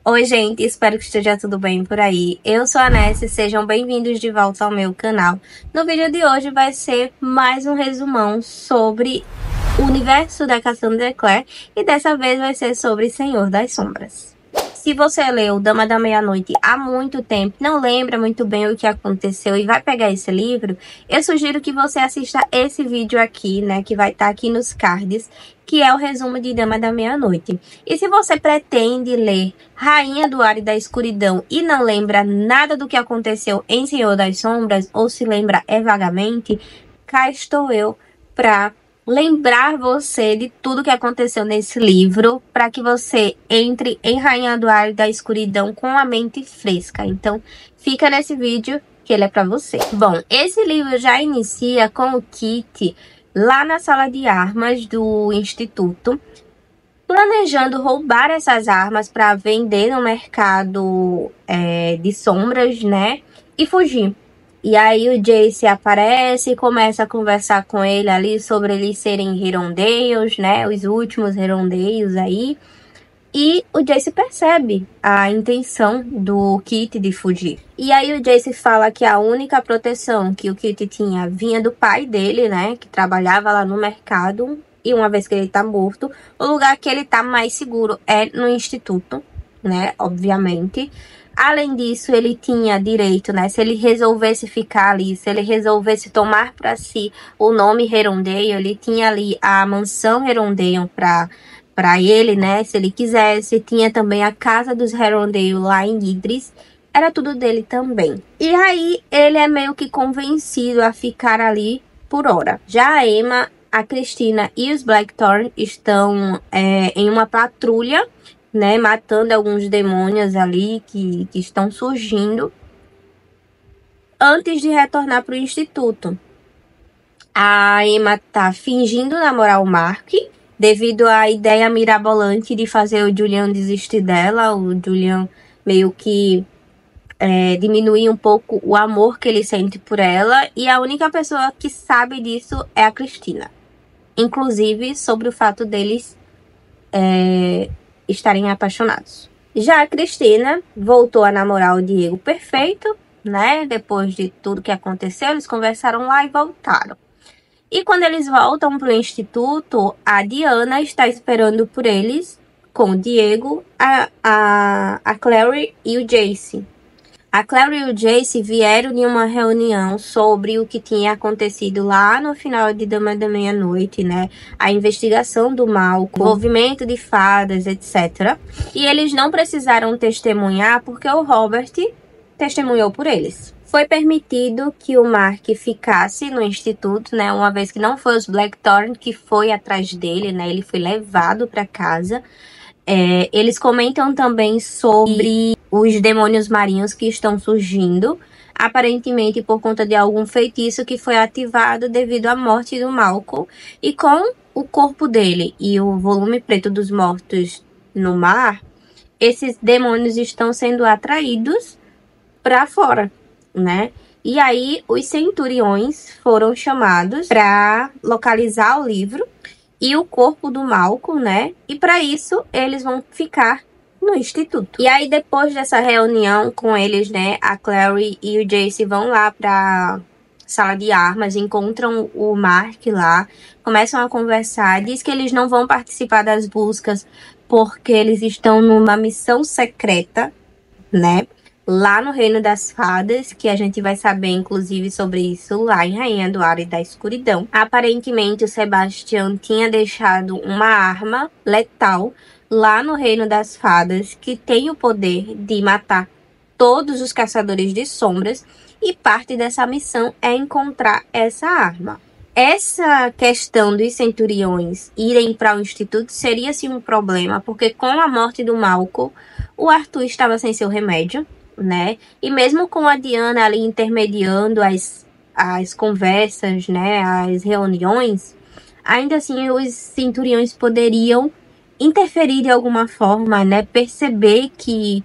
Oi, gente, espero que esteja tudo bem por aí. Eu sou a Ness, sejam bem-vindos de volta ao meu canal. No vídeo de hoje vai ser mais um resumão sobre o universo da Cassandra Clare e dessa vez vai ser sobre Senhor das Sombras. Se você leu Dama da Meia-Noite há muito tempo, não lembra muito bem o que aconteceu e vai pegar esse livro, eu sugiro que você assista esse vídeo aqui, né, que vai estar aqui nos cards, que é o resumo de Dama da Meia-Noite. E se você pretende ler Rainha do Ar e da Escuridão e não lembra nada do que aconteceu em Senhor das Sombras, ou se lembra vagamente, cá estou eu para lembrar você de tudo que aconteceu nesse livro, para que você entre em Rainha do Ar e da Escuridão com a mente fresca. Então, fica nesse vídeo que ele é para você. Bom, esse livro já inicia com o Kit lá na sala de armas do Instituto, planejando roubar essas armas para vender no mercado de sombras, né? E fugir. E aí o Jace aparece e começa a conversar com ele ali sobre eles serem Hirondales, né? Os últimos Hirondales aí. E o Jace percebe a intenção do Kit de fugir. E aí o Jace fala que a única proteção que o Kit tinha vinha do pai dele, né? Que trabalhava lá no mercado. E uma vez que ele tá morto, o lugar que ele tá mais seguro é no instituto, né? Obviamente. Além disso, ele tinha direito, né? Se ele resolvesse ficar ali, se ele resolvesse tomar para si o nome Herondale, ele tinha ali a mansão Herondale para ele, né? Se ele quisesse, tinha também a casa dos Herondale lá em Idris. Era tudo dele também. E aí, ele é meio que convencido a ficar ali por hora. Já a Emma, a Cristina e os Blackthorn estão em uma patrulha, né, matando alguns demônios ali que estão surgindo antes de retornar para o instituto. A Emma tá fingindo namorar o Mark devido à ideia mirabolante de fazer o Julian desistir dela. O Julian meio que diminuir um pouco o amor que ele sente por ela, e a única pessoa que sabe disso é a Cristina, inclusive sobre o fato deles estarem apaixonados. Já a Cristina voltou a namorar o Diego perfeito, né? Depois de tudo que aconteceu, eles conversaram lá e voltaram. E quando eles voltam para o instituto, a Diana está esperando por eles com o Diego, a Clary e o Jace. A Clary e o Jace vieram de uma reunião sobre o que tinha acontecido lá no final de Dama da Meia-Noite, né? A investigação do mal, o envolvimento de fadas, etc. E eles não precisaram testemunhar porque o Robert testemunhou por eles. Foi permitido que o Mark ficasse no instituto, né? Uma vez que não foi os Blackthorn que foi atrás dele, né? Ele foi levado para casa. Eles comentam também sobre os demônios marinhos que estão surgindo, aparentemente por conta de algum feitiço que foi ativado devido à morte do Malcolm. E com o corpo dele e o volume preto dos mortos no mar, esses demônios estão sendo atraídos para fora, né? E aí os centuriões foram chamados para localizar o livro e o corpo do Malcolm, né? E para isso, eles vão ficar no instituto. E aí, depois dessa reunião com eles, né? A Clary e o Jace vão lá pra sala de armas, encontram o Mark lá, começam a conversar, diz que eles não vão participar das buscas porque eles estão numa missão secreta, né? Lá no Reino das Fadas, que a gente vai saber, inclusive, sobre isso lá em Rainha do Ar e da Escuridão. Aparentemente, o Sebastian tinha deixado uma arma letal lá no Reino das Fadas, que tem o poder de matar todos os caçadores de sombras, e parte dessa missão é encontrar essa arma. Essa questão dos centuriões irem para o instituto seria, sim, um problema, porque com a morte do Malcolm, o Arthur estava sem seu remédio, né? E mesmo com a Diana ali intermediando as conversas, né? As reuniões, ainda assim os centuriões poderiam interferir de alguma forma, né? Perceber que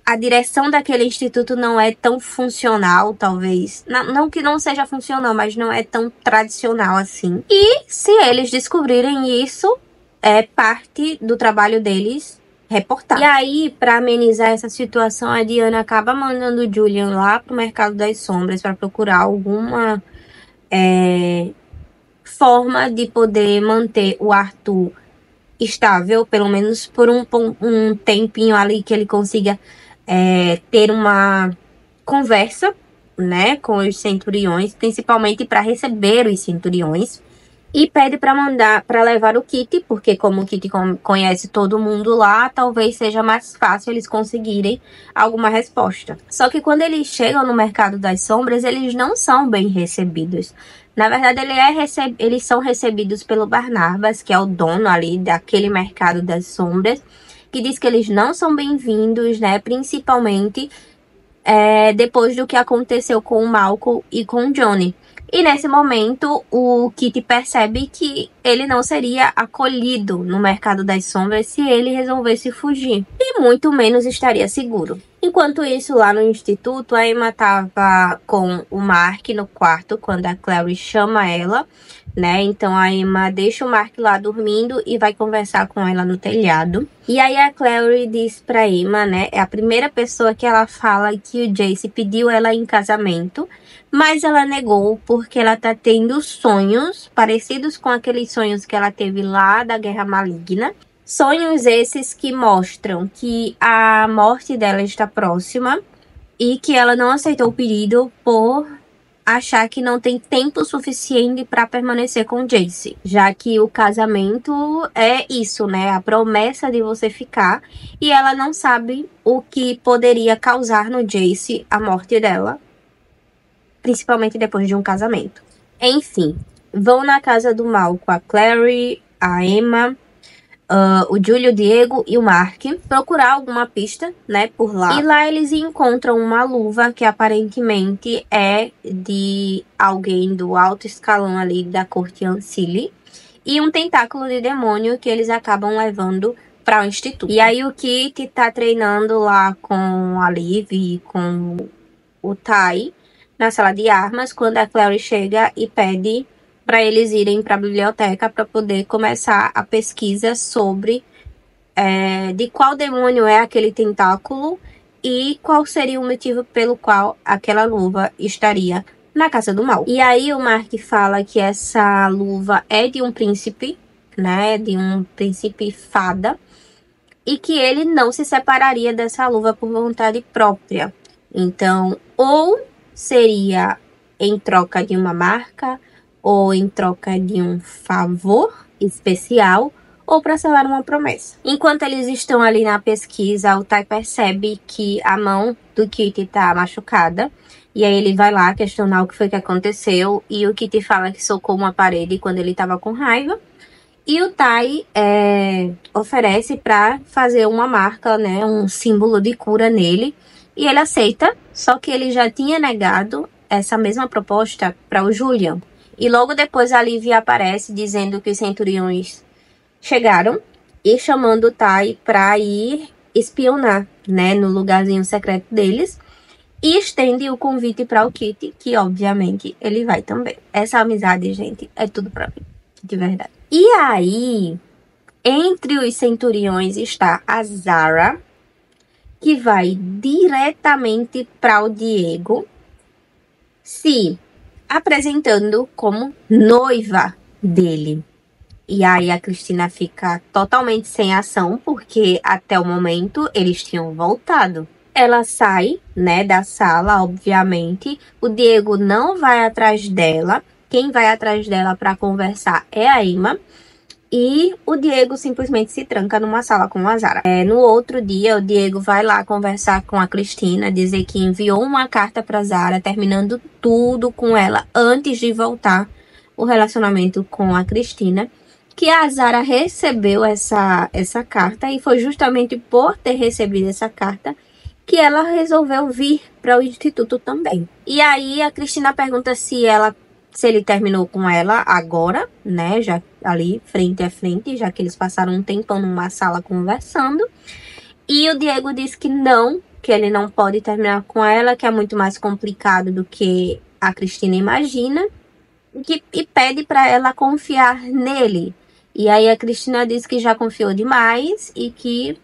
a direção daquele instituto não é tão funcional, talvez. Não que não seja funcional, mas não é tão tradicional assim. E se eles descobrirem isso, é parte do trabalho deles reportar. E aí, para amenizar essa situação, a Diana acaba mandando o Julian lá pro Mercado das Sombras para procurar alguma forma de poder manter o Arthur estável, pelo menos por um tempinho ali, que ele consiga ter uma conversa, né, com os centuriões, principalmente para receber os centuriões. E pede para levar o Kitty, porque como o Kitty conhece todo mundo lá, talvez seja mais fácil eles conseguirem alguma resposta. Só que quando eles chegam no Mercado das Sombras, eles não são bem recebidos. Na verdade, eles são recebidos pelo Barnabas, que é o dono ali daquele Mercado das Sombras, que diz que eles não são bem-vindos, né, principalmente depois do que aconteceu com o Malcolm e com o Johnny. E nesse momento, o Kitty percebe que ele não seria acolhido no Mercado das Sombras se ele resolvesse fugir. E muito menos estaria seguro. Enquanto isso, lá no instituto, a Emma estava com o Mark no quarto quando a Clary chama ela, né? Então a Emma deixa o Mark lá dormindo e vai conversar com ela no telhado. E aí a Clary diz pra Emma, né? É a primeira pessoa que ela fala que o Jace pediu ela em casamento, mas ela negou porque ela tá tendo sonhos parecidos com aqueles sonhos que ela teve lá da Guerra Maligna. Sonhos esses que mostram que a morte dela está próxima e que ela não aceitou o pedido por achar que não tem tempo suficiente para permanecer com Jace, já que o casamento é isso, né? A promessa de você ficar, e ela não sabe o que poderia causar no Jace a morte dela, principalmente depois de um casamento. Enfim, vão na casa do mal com a Clary, a Emma, o Júlio, o Diego e o Mark procurar alguma pista, né, por lá. E lá eles encontram uma luva que aparentemente é de alguém do alto escalão ali da corte Ancili, e um tentáculo de demônio que eles acabam levando para o instituto. E aí o Kit tá treinando lá com a Liv e com o Ty na sala de armas quando a Clary chega e pede para eles irem para a biblioteca para poder começar a pesquisa sobre de qual demônio é aquele tentáculo e qual seria o motivo pelo qual aquela luva estaria na casa do mal. E aí o Mark fala que essa luva é de um príncipe, né, de um príncipe fada, e que ele não se separaria dessa luva por vontade própria. Então, ou seria em troca de uma marca, ou em troca de um favor especial, ou para selar uma promessa. Enquanto eles estão ali na pesquisa, o Ty percebe que a mão do Kitty tá machucada. E aí ele vai lá questionar o que foi que aconteceu. E o Kitty fala que socou uma parede quando ele tava com raiva. E o Ty oferece para fazer uma marca, né, um símbolo de cura nele. E ele aceita, só que ele já tinha negado essa mesma proposta para o Julian. E logo depois a Liv aparece dizendo que os centuriões chegaram e chamando o Ty para ir espionar, né, no lugarzinho secreto deles. E estende o convite para o Kitty, que obviamente ele vai também. Essa amizade, gente, é tudo para mim, de verdade. E aí, entre os centuriões está a Zara, que vai diretamente para o Diego, se apresentando como noiva dele. E aí a Cristina fica totalmente sem ação, porque até o momento eles tinham voltado. Ela sai, né, da sala, obviamente. O Diego não vai atrás dela. Quem vai atrás dela para conversar é a Emma. E o Diego simplesmente se tranca numa sala com a Zara. No outro dia, o Diego vai lá conversar com a Cristina, dizer que enviou uma carta para Zara, terminando tudo com ela antes de voltar o relacionamento com a Cristina. Que a Zara recebeu essa carta, e foi justamente por ter recebido essa carta que ela resolveu vir para o instituto também. E aí a Cristina pergunta se ele terminou com ela agora, né, já ali frente a frente, já que eles passaram um tempão numa sala conversando. E o Diego diz que não, que ele não pode terminar com ela, que é muito mais complicado do que a Cristina imagina, e pede para ela confiar nele. E aí a Cristina diz que já confiou demais e que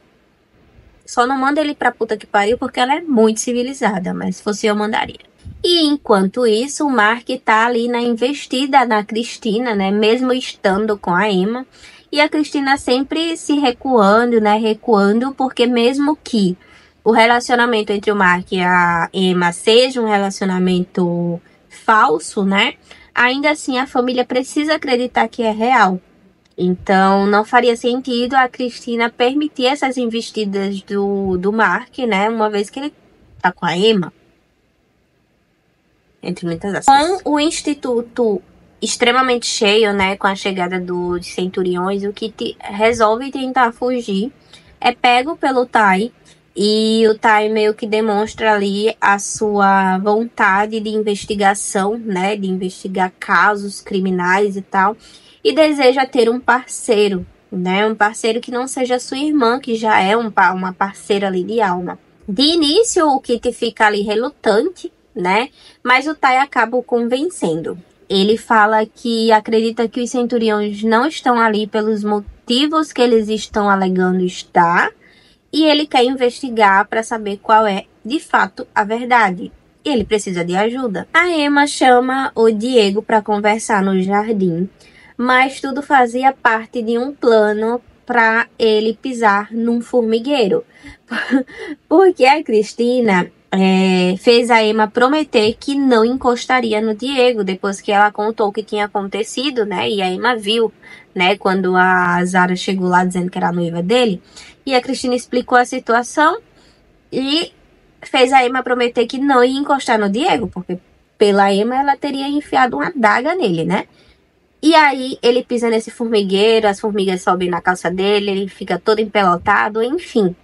Só não manda ele pra puta que pariu porque ela é muito civilizada, mas se fosse eu, mandaria. E enquanto isso, o Mark tá ali na investida na Cristina, né? Mesmo estando com a Emma. E a Cristina sempre se recuando, né? Recuando, porque mesmo que o relacionamento entre o Mark e a Emma seja um relacionamento falso, né? Ainda assim, a família precisa acreditar que é real. Então, não faria sentido a Cristina permitir essas investidas do Mark, né? Uma vez que ele tá com a Emma. Entre muitas aspas. Com o instituto extremamente cheio, né? Com a chegada dos centuriões, o Kit resolve tentar fugir. É pego pelo Tai. E o Tai meio que demonstra ali a sua vontade de investigação, né? De investigar casos criminais e tal. E deseja ter um parceiro, né? Um parceiro que não seja sua irmã, que já é uma parceira ali de alma. De início, o Kit fica ali relutante, né? Mas o Tai acaba o convencendo. Ele fala que acredita que os centuriões não estão ali pelos motivos que eles estão alegando estar. E ele quer investigar para saber qual é, de fato, a verdade. E ele precisa de ajuda. A Emma chama o Diego para conversar no jardim. Mas tudo fazia parte de um plano para ele pisar num formigueiro. Porque a Cristina fez a Emma prometer que não encostaria no Diego depois que ela contou o que tinha acontecido, né? E a Emma viu, né? Quando a Zara chegou lá dizendo que era a noiva dele. E a Cristina explicou a situação e fez a Emma prometer que não ia encostar no Diego, porque pela Emma ela teria enfiado uma adaga nele, né? E aí ele pisa nesse formigueiro, as formigas sobem na calça dele, ele fica todo empelotado, enfim.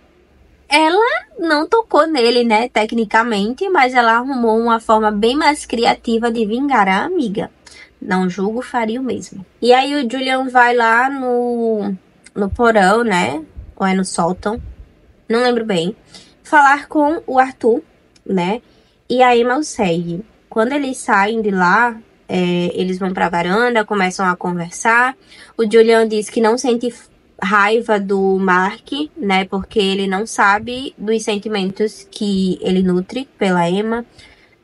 Ela não tocou nele, né, tecnicamente, mas ela arrumou uma forma bem mais criativa de vingar a amiga. Não julgo, faria o mesmo. E aí o Julian vai lá no porão, né, ou é no sótão, não lembro bem, falar com o Arthur, né, e a Emma o segue. Quando eles saem de lá, eles vão pra varanda, começam a conversar. O Julian diz que não sente raiva do Mark, né? Porque ele não sabe dos sentimentos que ele nutre pela Emma.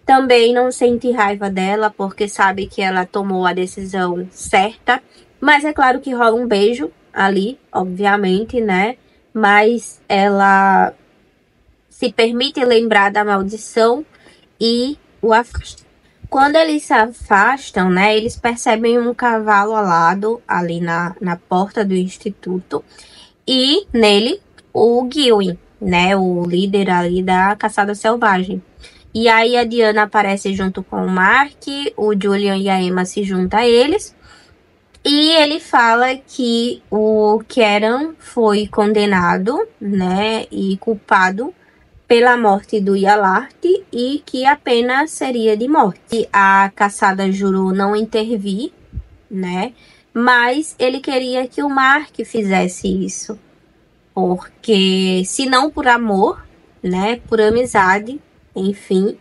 Também não sente raiva dela, porque sabe que ela tomou a decisão certa. Mas é claro que rola um beijo ali, obviamente, né? Mas ela se permite lembrar da maldição e o afasta. Quando eles se afastam, né, eles percebem um cavalo alado ali na porta do instituto. E nele, o Gilwyn, né, o líder ali da caçada selvagem. E aí a Diana aparece junto com o Mark, o Julian e a Emma se juntam a eles. E ele fala que o Kieran foi condenado, né, e culpado pela morte do Yalart e que a pena seria de morte. A caçada jurou não intervir, né? Mas ele queria que o Mark fizesse isso. Porque, se não por amor, né? Por amizade, enfim.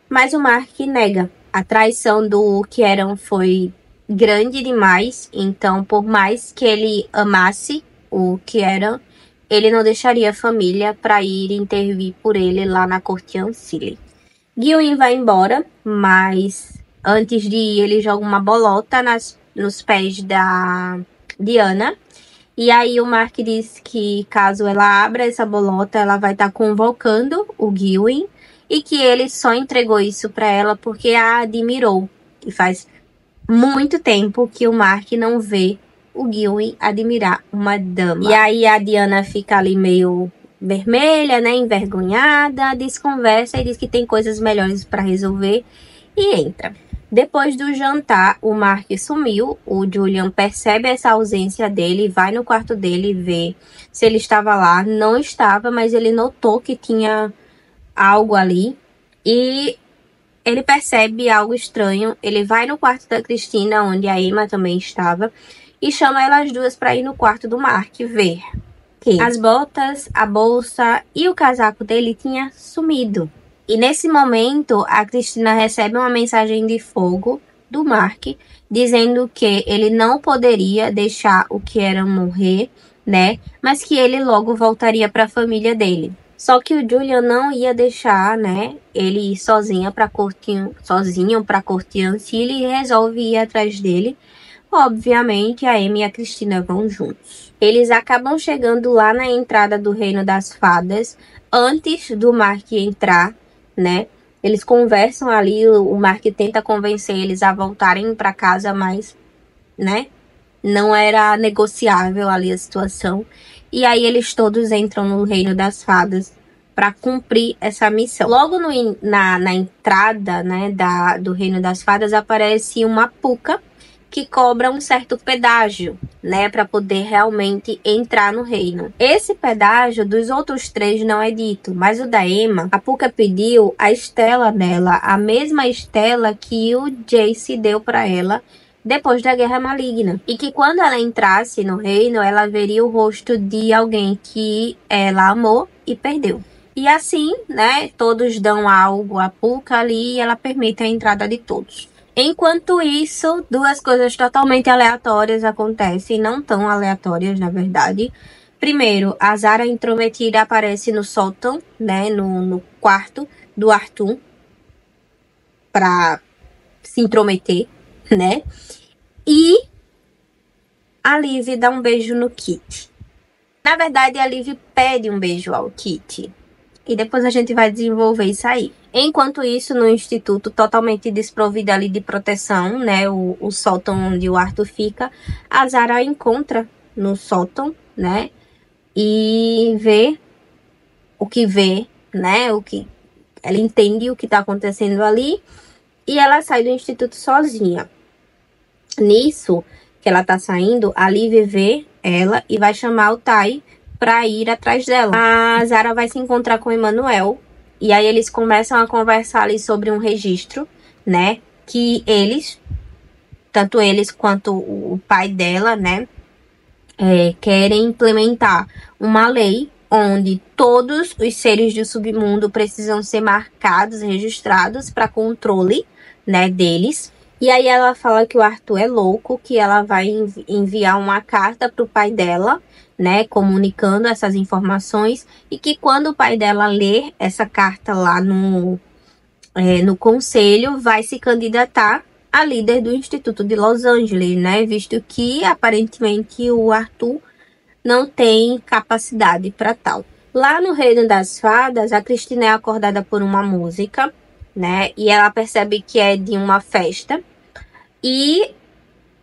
Mas o Mark nega. A traição do Kieran foi grande demais. Então, por mais que ele amasse o Kieran, ele não deixaria a família para ir intervir por ele lá na corte Ancile. Gilwyn vai embora, mas antes de ir, ele joga uma bolota nos pés da Diana. E aí o Mark diz que caso ela abra essa bolota, ela vai estar convocando o Gilwyn. E que ele só entregou isso para ela porque a admirou. E faz muito tempo que o Mark não vê o Gilwyn admirar uma dama. E aí a Diana fica ali meio vermelha, né, envergonhada, desconversa e diz que tem coisas melhores para resolver e entra. Depois do jantar, o Mark sumiu, o Julian percebe essa ausência dele, vai no quarto dele ver se ele estava lá. Não estava, mas ele notou que tinha algo ali e ele percebe algo estranho. Ele vai no quarto da Cristina, onde a Emma também estava, e chama elas duas para ir no quarto do Mark ver que as botas, a bolsa e o casaco dele tinha sumido. E nesse momento, a Cristina recebe uma mensagem de fogo do Mark, dizendo que ele não poderia deixar o Kieran morrer, né? Mas que ele logo voltaria para a família dele. Só que o Julian não ia deixar, né, ele ir sozinho pra corte Ancilla e resolve ir atrás dele. Obviamente, a Amy e a Cristina vão juntos. Eles acabam chegando lá na entrada do Reino das Fadas, antes do Mark entrar, né? Eles conversam ali, o Mark tenta convencer eles a voltarem para casa, mas, né, não era negociável ali a situação. E aí eles todos entram no Reino das Fadas para cumprir essa missão. Logo na entrada, né, do Reino das Fadas aparece uma puca que cobra um certo pedágio, né, para poder realmente entrar no reino. Esse pedágio dos outros 3 não é dito, mas o da Emma, a Puca pediu a estela nela, a mesma estela que o Jace deu para ela depois da Guerra Maligna. E que quando ela entrasse no reino, ela veria o rosto de alguém que ela amou e perdeu. E assim, né, todos dão algo à Puca ali e ela permite a entrada de todos. Enquanto isso, 2 coisas totalmente aleatórias acontecem, não tão aleatórias, na verdade. Primeiro, a Zara intrometida aparece no sótão, né, no quarto do Arthur, pra se intrometer, né? E a Liv dá um beijo no Kit. Na verdade, a Liv pede um beijo ao Kit. E depois a gente vai desenvolver isso aí. Enquanto isso, no instituto, totalmente desprovida ali de proteção, né? O sótão onde o Arthur fica, a Zara encontra no sótão, né? E vê, né? Ela entende o que tá acontecendo ali. E ela sai do instituto sozinha. Nisso que ela tá saindo, a Liv vê ela e vai chamar o Tai para ir atrás dela. A Zara vai se encontrar com o Emmanuel e aí eles começam a conversar ali sobre um registro, né, que tanto eles quanto o pai dela, né, querem implementar uma lei onde todos os seres do submundo precisam ser marcados e registrados para controle, né, deles. E aí ela fala que o Arthur é louco, que ela vai enviar uma carta para o pai dela, né, comunicando essas informações, e que quando o pai dela ler essa carta lá no conselho, vai se candidatar a líder do Instituto de Los Angeles, né, visto que aparentemente o Arthur não tem capacidade para tal. Lá no Reino das Fadas, a Cristina é acordada por uma música, né, e ela percebe que é de uma festa, e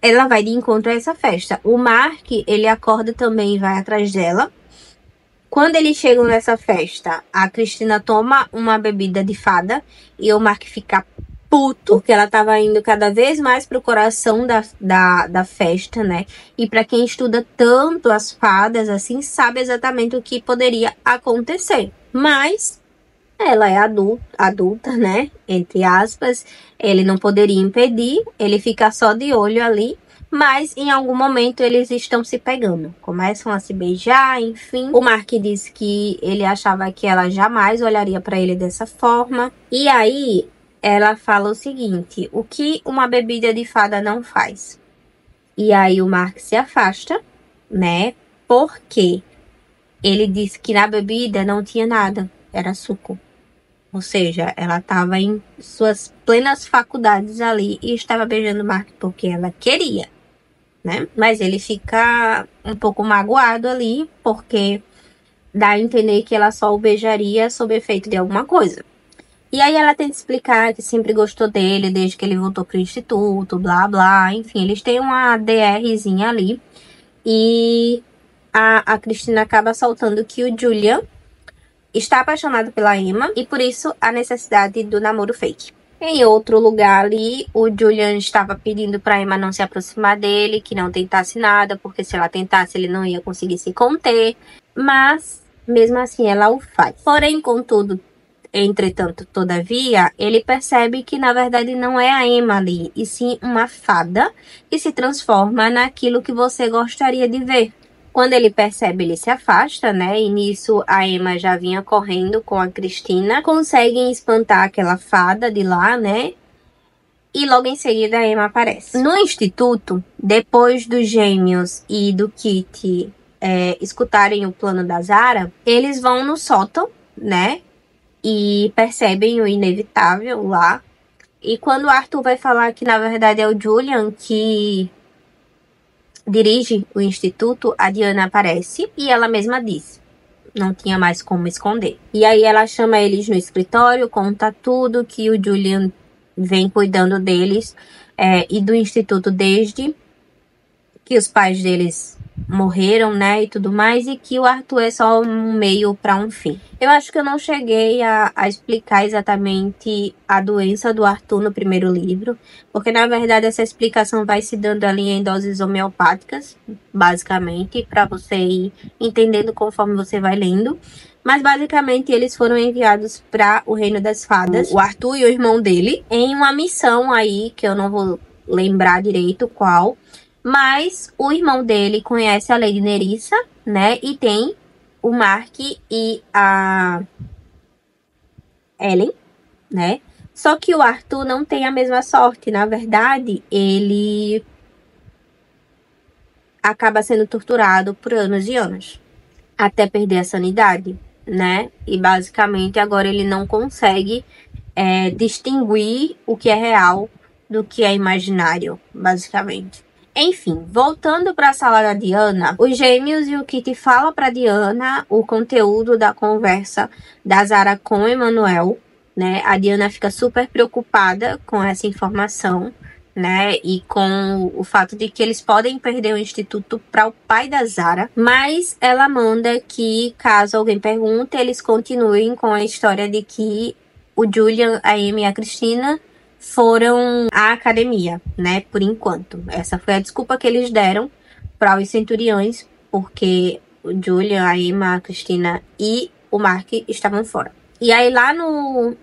ela vai de encontro a essa festa. O Mark, ele acorda também e vai atrás dela. Quando eles chegam nessa festa, a Cristina toma uma bebida de fada e o Mark fica puto, porque ela tava indo cada vez mais pro coração da festa, né? E para quem estuda tanto as fadas, assim, sabe exatamente o que poderia acontecer. Mas ela é adulta, né? Entre aspas, ele não poderia impedir, ele fica só de olho ali, mas em algum momento eles estão se pegando, começam a se beijar, enfim. O Mark disse que ele achava que ela jamais olharia para ele dessa forma. E aí ela fala o seguinte: o que uma bebida de fada não faz? E aí o Mark se afasta, né? Porque ele disse que na bebida não tinha nada, era suco. Ou seja, ela estava em suas plenas faculdades ali e estava beijando o Mark porque ela queria, né? Mas ele fica um pouco magoado ali porque dá a entender que ela só o beijaria sob efeito de alguma coisa. E aí ela tenta explicar que sempre gostou dele desde que ele voltou pro instituto, blá blá. Enfim, eles têm uma DRzinha ali. E a Cristina acaba soltando que o Julian está apaixonado pela Emma e por isso a necessidade do namoro fake. Em outro lugar ali, o Julian estava pedindo para Emma não se aproximar dele, que não tentasse nada, porque se ela tentasse ele não ia conseguir se conter, mas mesmo assim ela o faz. Porém, contudo, entretanto, todavia, ele percebe que na verdade não é a Emma ali, e sim uma fada que se transforma naquilo que você gostaria de ver. Quando ele percebe, ele se afasta, né? E nisso a Emma já vinha correndo com a Cristina. Conseguem espantar aquela fada de lá, né? E logo em seguida a Emma aparece. No instituto, depois dos gêmeos e do Kit escutarem o plano da Zara, eles vão no sótão, né? E percebem o inevitável lá. E quando o Arthur vai falar que, na verdade, é o Julian que dirige o instituto, a Diana aparece e ela mesma diz: não tinha mais como esconder. E aí ela chama eles no escritório, conta tudo, que o Julian vem cuidando deles e do instituto desde que os pais deles morreram, né, e tudo mais, e que o Arthur é só um meio para um fim. Eu acho que eu não cheguei a explicar exatamente a doença do Arthur no primeiro livro, porque na verdade essa explicação vai se dando ali em doses homeopáticas, basicamente, para você ir entendendo conforme você vai lendo. Mas basicamente eles foram enviados para o Reino das Fadas, o Arthur e o irmão dele, em uma missão aí que eu não vou lembrar direito qual. Mas o irmão dele conhece a Lady Nerissa, né? E tem o Mark e a Ellen, né? Só que o Arthur não tem a mesma sorte. Na verdade, ele acaba sendo torturado por anos e anos, até perder a sanidade, né? E basicamente agora ele não consegue distinguir o que é real do que é imaginário, basicamente. Enfim, voltando para a sala da Diana, os gêmeos e o Kitty falam para Diana o conteúdo da conversa da Zara com Emanuel, né? A Diana fica super preocupada com essa informação, né? E com o fato de que eles podem perder o instituto para o pai da Zara, mas ela manda que, caso alguém pergunte, eles continuem com a história de que o Julian, a Amy e a Cristina foram à academia, né, por enquanto. Essa foi a desculpa que eles deram para os centuriões, porque o Julian, a Emma, a Cristina e o Mark estavam fora. E aí lá no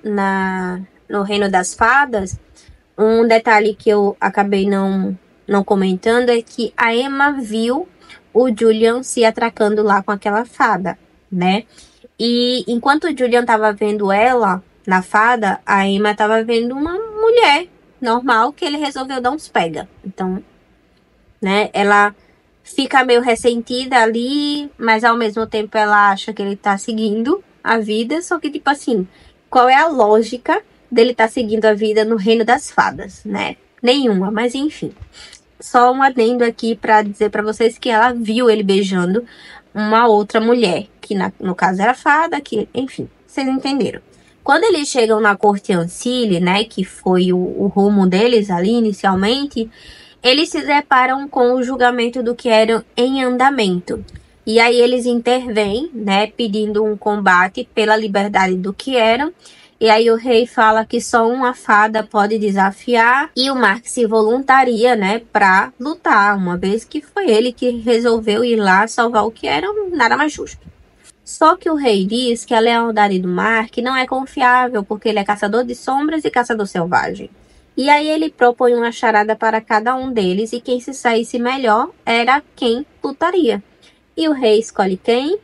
Reino das Fadas, um detalhe que eu acabei não comentando é que a Emma viu o Julian se atracando lá com aquela fada, né? E enquanto o Julian tava vendo ela na fada, a Emma tava vendo uma mulher normal que ele resolveu dar uns pega. Então, né, ela fica meio ressentida ali, mas ao mesmo tempo ela acha que ele tá seguindo a vida, só que tipo assim, qual é a lógica dele tá seguindo a vida no Reino das Fadas, né? Nenhuma, mas enfim. Só um adendo aqui pra dizer pra vocês que ela viu ele beijando uma outra mulher, que no caso era fada, que, enfim, vocês entenderam. Quando eles chegam na corte Ancile, né, que foi o rumo deles ali inicialmente, eles se deparam com o julgamento do que era em andamento. E aí eles intervêm, né, pedindo um combate pela liberdade do que eram. E aí o rei fala que só uma fada pode desafiar e o Mark se voluntaria, né, pra lutar, uma vez que foi ele que resolveu ir lá salvar o que era, nada mais justo. Só que o rei diz que a lealdade do Mark não é confiável, porque ele é caçador de sombras e caçador selvagem. E aí ele propõe uma charada para cada um deles, e quem se saísse melhor era quem lutaria. E o rei escolhe quem?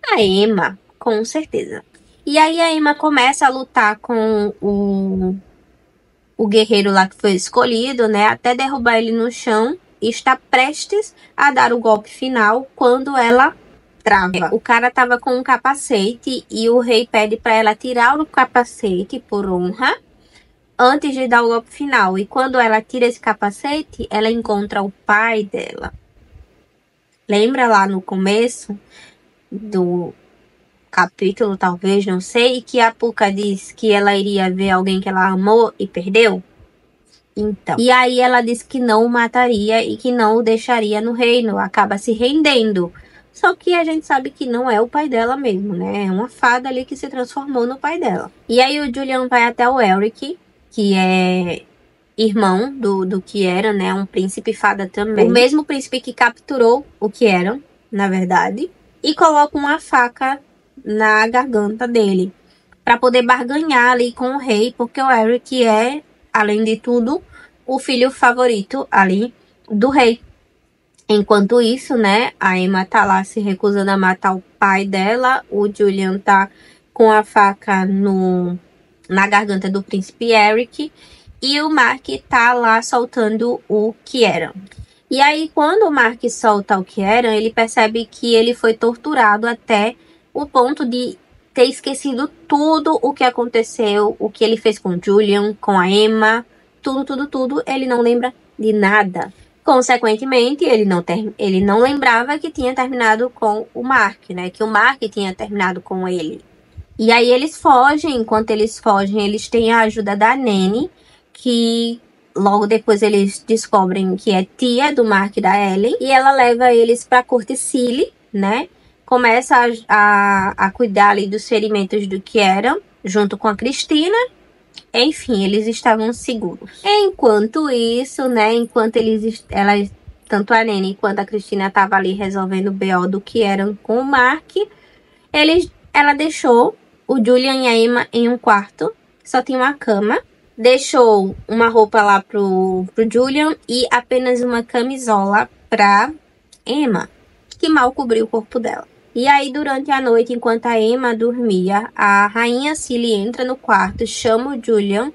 A Emma, com certeza. E aí a Emma começa a lutar com o guerreiro lá que foi escolhido, né? Até derrubar ele no chão. E está prestes a dar o golpe final quando ela trava. O cara tava com um capacete e o rei pede para ela tirar o capacete por honra antes de dar o golpe final. E quando ela tira esse capacete, ela encontra o pai dela. Lembra lá no começo do capítulo, talvez, não sei, que a Puka diz que ela iria ver alguém que ela amou e perdeu? Então. E aí ela diz que não o mataria e que não o deixaria no reino. Acaba se rendendo. Só que a gente sabe que não é o pai dela mesmo, né? É uma fada ali que se transformou no pai dela. E aí o Julian vai até o Elric, que é irmão do que era, né? Um príncipe fada também. O mesmo príncipe que capturou o que era, na verdade. E coloca uma faca na garganta dele, para poder barganhar ali com o rei, porque o Elric é, além de tudo, o filho favorito ali do rei. Enquanto isso, né, a Emma tá lá se recusando a matar o pai dela, o Julian tá com a faca na garganta do príncipe Eric, e o Mark tá lá soltando o Kieran. E aí, quando o Mark solta o Kieran, ele percebe que ele foi torturado até o ponto de ter esquecido tudo o que aconteceu, o que ele fez com o Julian, com a Emma, tudo, ele não lembra de nada. Consequentemente, ele não lembrava que tinha terminado com o Mark, né? Que o Mark tinha terminado com ele. E aí eles fogem, enquanto eles fogem, eles têm a ajuda da Nanny, que logo depois eles descobrem que é tia do Mark e da Ellen, e ela leva eles pra Corte Silly, né? Começa a cuidar ali dos ferimentos do Kieran, junto com a Cristina. Enfim, eles estavam seguros. Enquanto isso, né, tanto a Nanny quanto a Cristina estavam ali resolvendo o BO do Kieran com o Mark, ela deixou o Julian e a Emma em um quarto, só tinha uma cama, deixou uma roupa lá pro Julian e apenas uma camisola pra Emma, que mal cobriu o corpo dela. E aí, durante a noite, enquanto a Emma dormia, a rainha Cilly entra no quarto, chama o Julian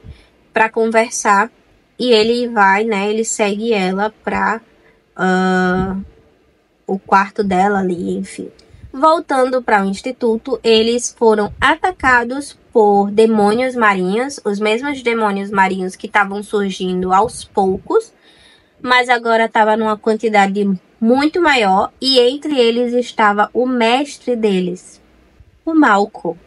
pra conversar. E ele vai, né? Ele segue ela pra o quarto dela ali, enfim. Voltando para o instituto, eles foram atacados por demônios marinhos. Os mesmos demônios marinhos que estavam surgindo aos poucos. Mas agora estava numa quantidade muito maior, e entre eles estava o mestre deles, o Malco.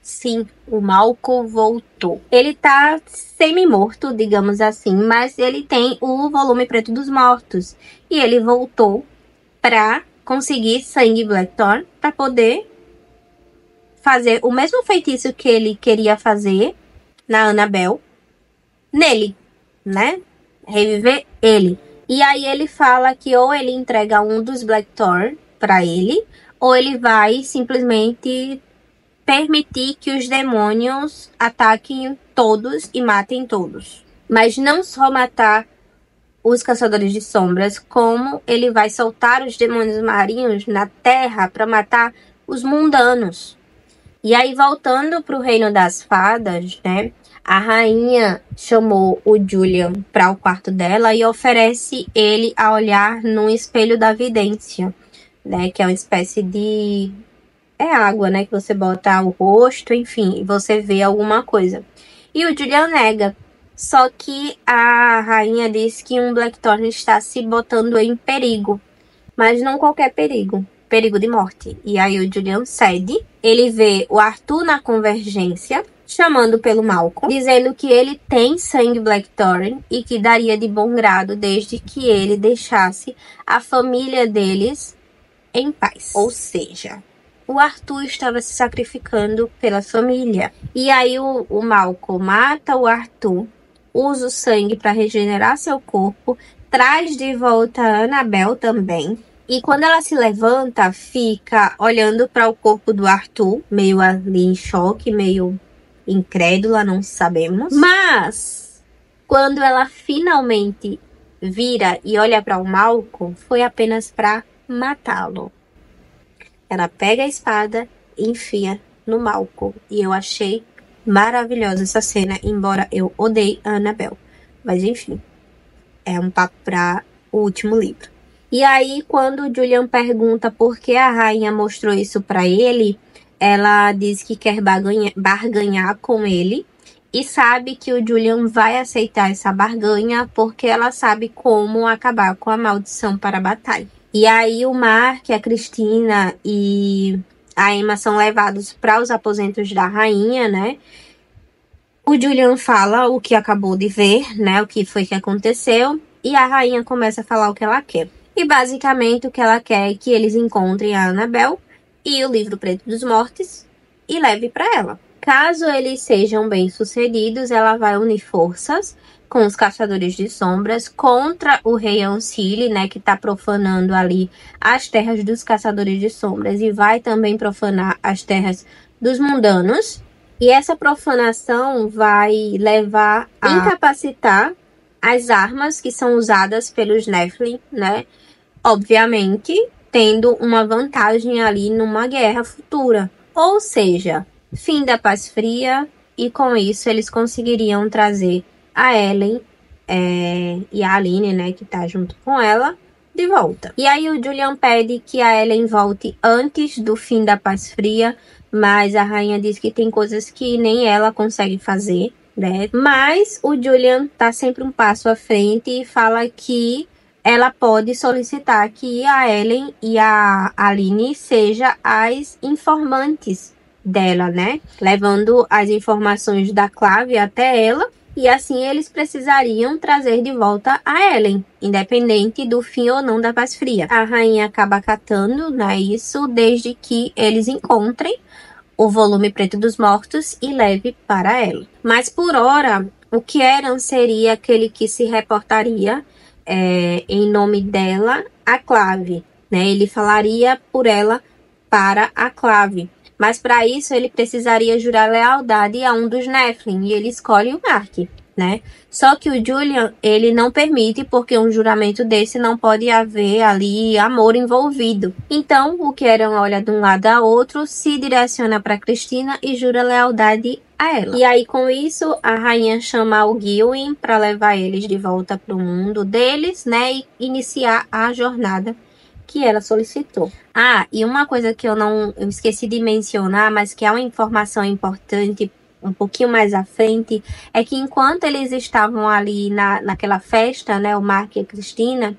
Sim, o Malco voltou. Ele tá semi-morto, digamos assim, mas ele tem o volume preto dos mortos. E ele voltou para conseguir sangue Blackthorn para poder fazer o mesmo feitiço que ele queria fazer na Annabelle nele, né? Reviver ele. E aí ele fala que ou ele entrega um dos Blackthorn pra ele, ou ele vai simplesmente permitir que os demônios ataquem todos e matem todos. Mas não só matar os caçadores de sombras, como ele vai soltar os demônios marinhos na terra para matar os mundanos. E aí, voltando pro reino das fadas, né? A rainha chamou o Julian para o quarto dela e oferece ele a olhar num espelho da vidência, né? Que é uma espécie de... é água, né? Que você bota o rosto, enfim, e você vê alguma coisa. E o Julian nega. Só que a rainha diz que um Blackthorn está se botando em perigo. Mas não qualquer perigo. Perigo de morte. E aí o Julian cede. Ele vê o Arthur na convergência, chamando pelo Malcolm, dizendo que ele tem sangue Blackthorn e que daria de bom grado desde que ele deixasse a família deles em paz. Ou seja, o Arthur estava se sacrificando pela família. E aí o Malcolm mata o Arthur, usa o sangue para regenerar seu corpo, traz de volta a Annabelle também. E quando ela se levanta, fica olhando para o corpo do Arthur, meio ali em choque, meio incrédula, não sabemos. Mas, quando ela finalmente vira e olha para o Malcolm, foi apenas para matá-lo. Ela pega a espada e enfia no Malcolm. E eu achei maravilhosa essa cena, embora eu odeie a Annabelle. Mas enfim, é um papo para o último livro. E aí, quando o Julian pergunta por que a rainha mostrou isso para ele, ela diz que quer barganhar com ele e sabe que o Julian vai aceitar essa barganha porque ela sabe como acabar com a maldição para a batalha. E aí o Mark, a Cristina e a Emma são levados para os aposentos da rainha, né? O Julian fala o que acabou de ver, né? O que foi que aconteceu. E a rainha começa a falar o que ela quer. E basicamente o que ela quer é que eles encontrem a Annabelle e o livro preto dos mortos e leve para ela. Caso eles sejam bem-sucedidos, ela vai unir forças com os caçadores de sombras contra o rei Ancile, né, que está profanando ali as terras dos caçadores de sombras e vai também profanar as terras dos mundanos. E essa profanação vai levar a incapacitar as armas que são usadas pelos Nephilim, né? Obviamente, tendo uma vantagem ali numa guerra futura. Ou seja, fim da Paz Fria, e com isso eles conseguiriam trazer a Ellen e a Aline, né, que tá junto com ela, de volta. E aí o Julian pede que a Ellen volte antes do fim da Paz Fria mas a rainha diz que tem coisas que nem ela consegue fazer, né? Mas o Julian tá sempre um passo à frente e fala que ela pode solicitar que a Ellen e a Aline sejam as informantes dela, né? Levando as informações da Clave até ela, e assim eles precisariam trazer de volta a Ellen, independente do fim ou não da Paz Fria. A rainha acaba acatando, né, isso, desde que eles encontrem o volume preto dos mortos e leve para ela. Mas por hora, o Kieran seria aquele que se reportaria em nome dela à Clave, né? Ele falaria por ela para a Clave. Mas para isso ele precisaria jurar lealdade a um dos Nephilim, e ele escolhe o Mark, né? Só que o Julian, ele não permite, porque um juramento desse não pode haver ali amor envolvido. Então, o Kieran olha de um lado a outro, se direciona para Cristina e jura lealdade a ela. E aí, com isso, a rainha chama o Gilwyn para levar eles de volta para o mundo deles, né? E iniciar a jornada que ela solicitou. Ah, e uma coisa que eu esqueci de mencionar, mas que é uma informação importante um pouquinho mais à frente, é que enquanto eles estavam ali naquela festa, né, o Mark e a Cristina,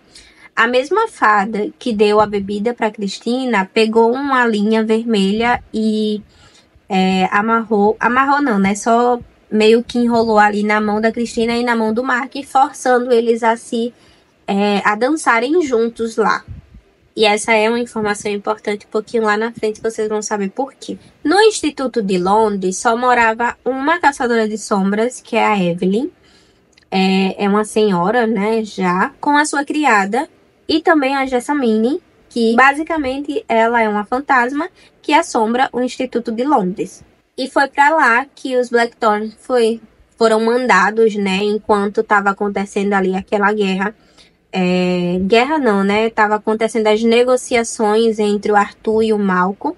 a mesma fada que deu a bebida para Cristina pegou uma linha vermelha e amarrou não, né, só meio que enrolou ali na mão da Cristina e na mão do Mark, forçando eles a dançarem juntos lá. E essa é uma informação importante, um pouquinho lá na frente vocês vão saber por quê. No Instituto de Londres só morava uma caçadora de sombras, que é a Evelyn. É uma senhora, né, já, com a sua criada, e também a Jessamine, que basicamente ela é uma fantasma que assombra o Instituto de Londres. E foi para lá que os Blackthorn foram mandados, né, enquanto estava acontecendo ali aquela guerra. Guerra não, né? Tava acontecendo as negociações entre o Arthur e o Malcolm.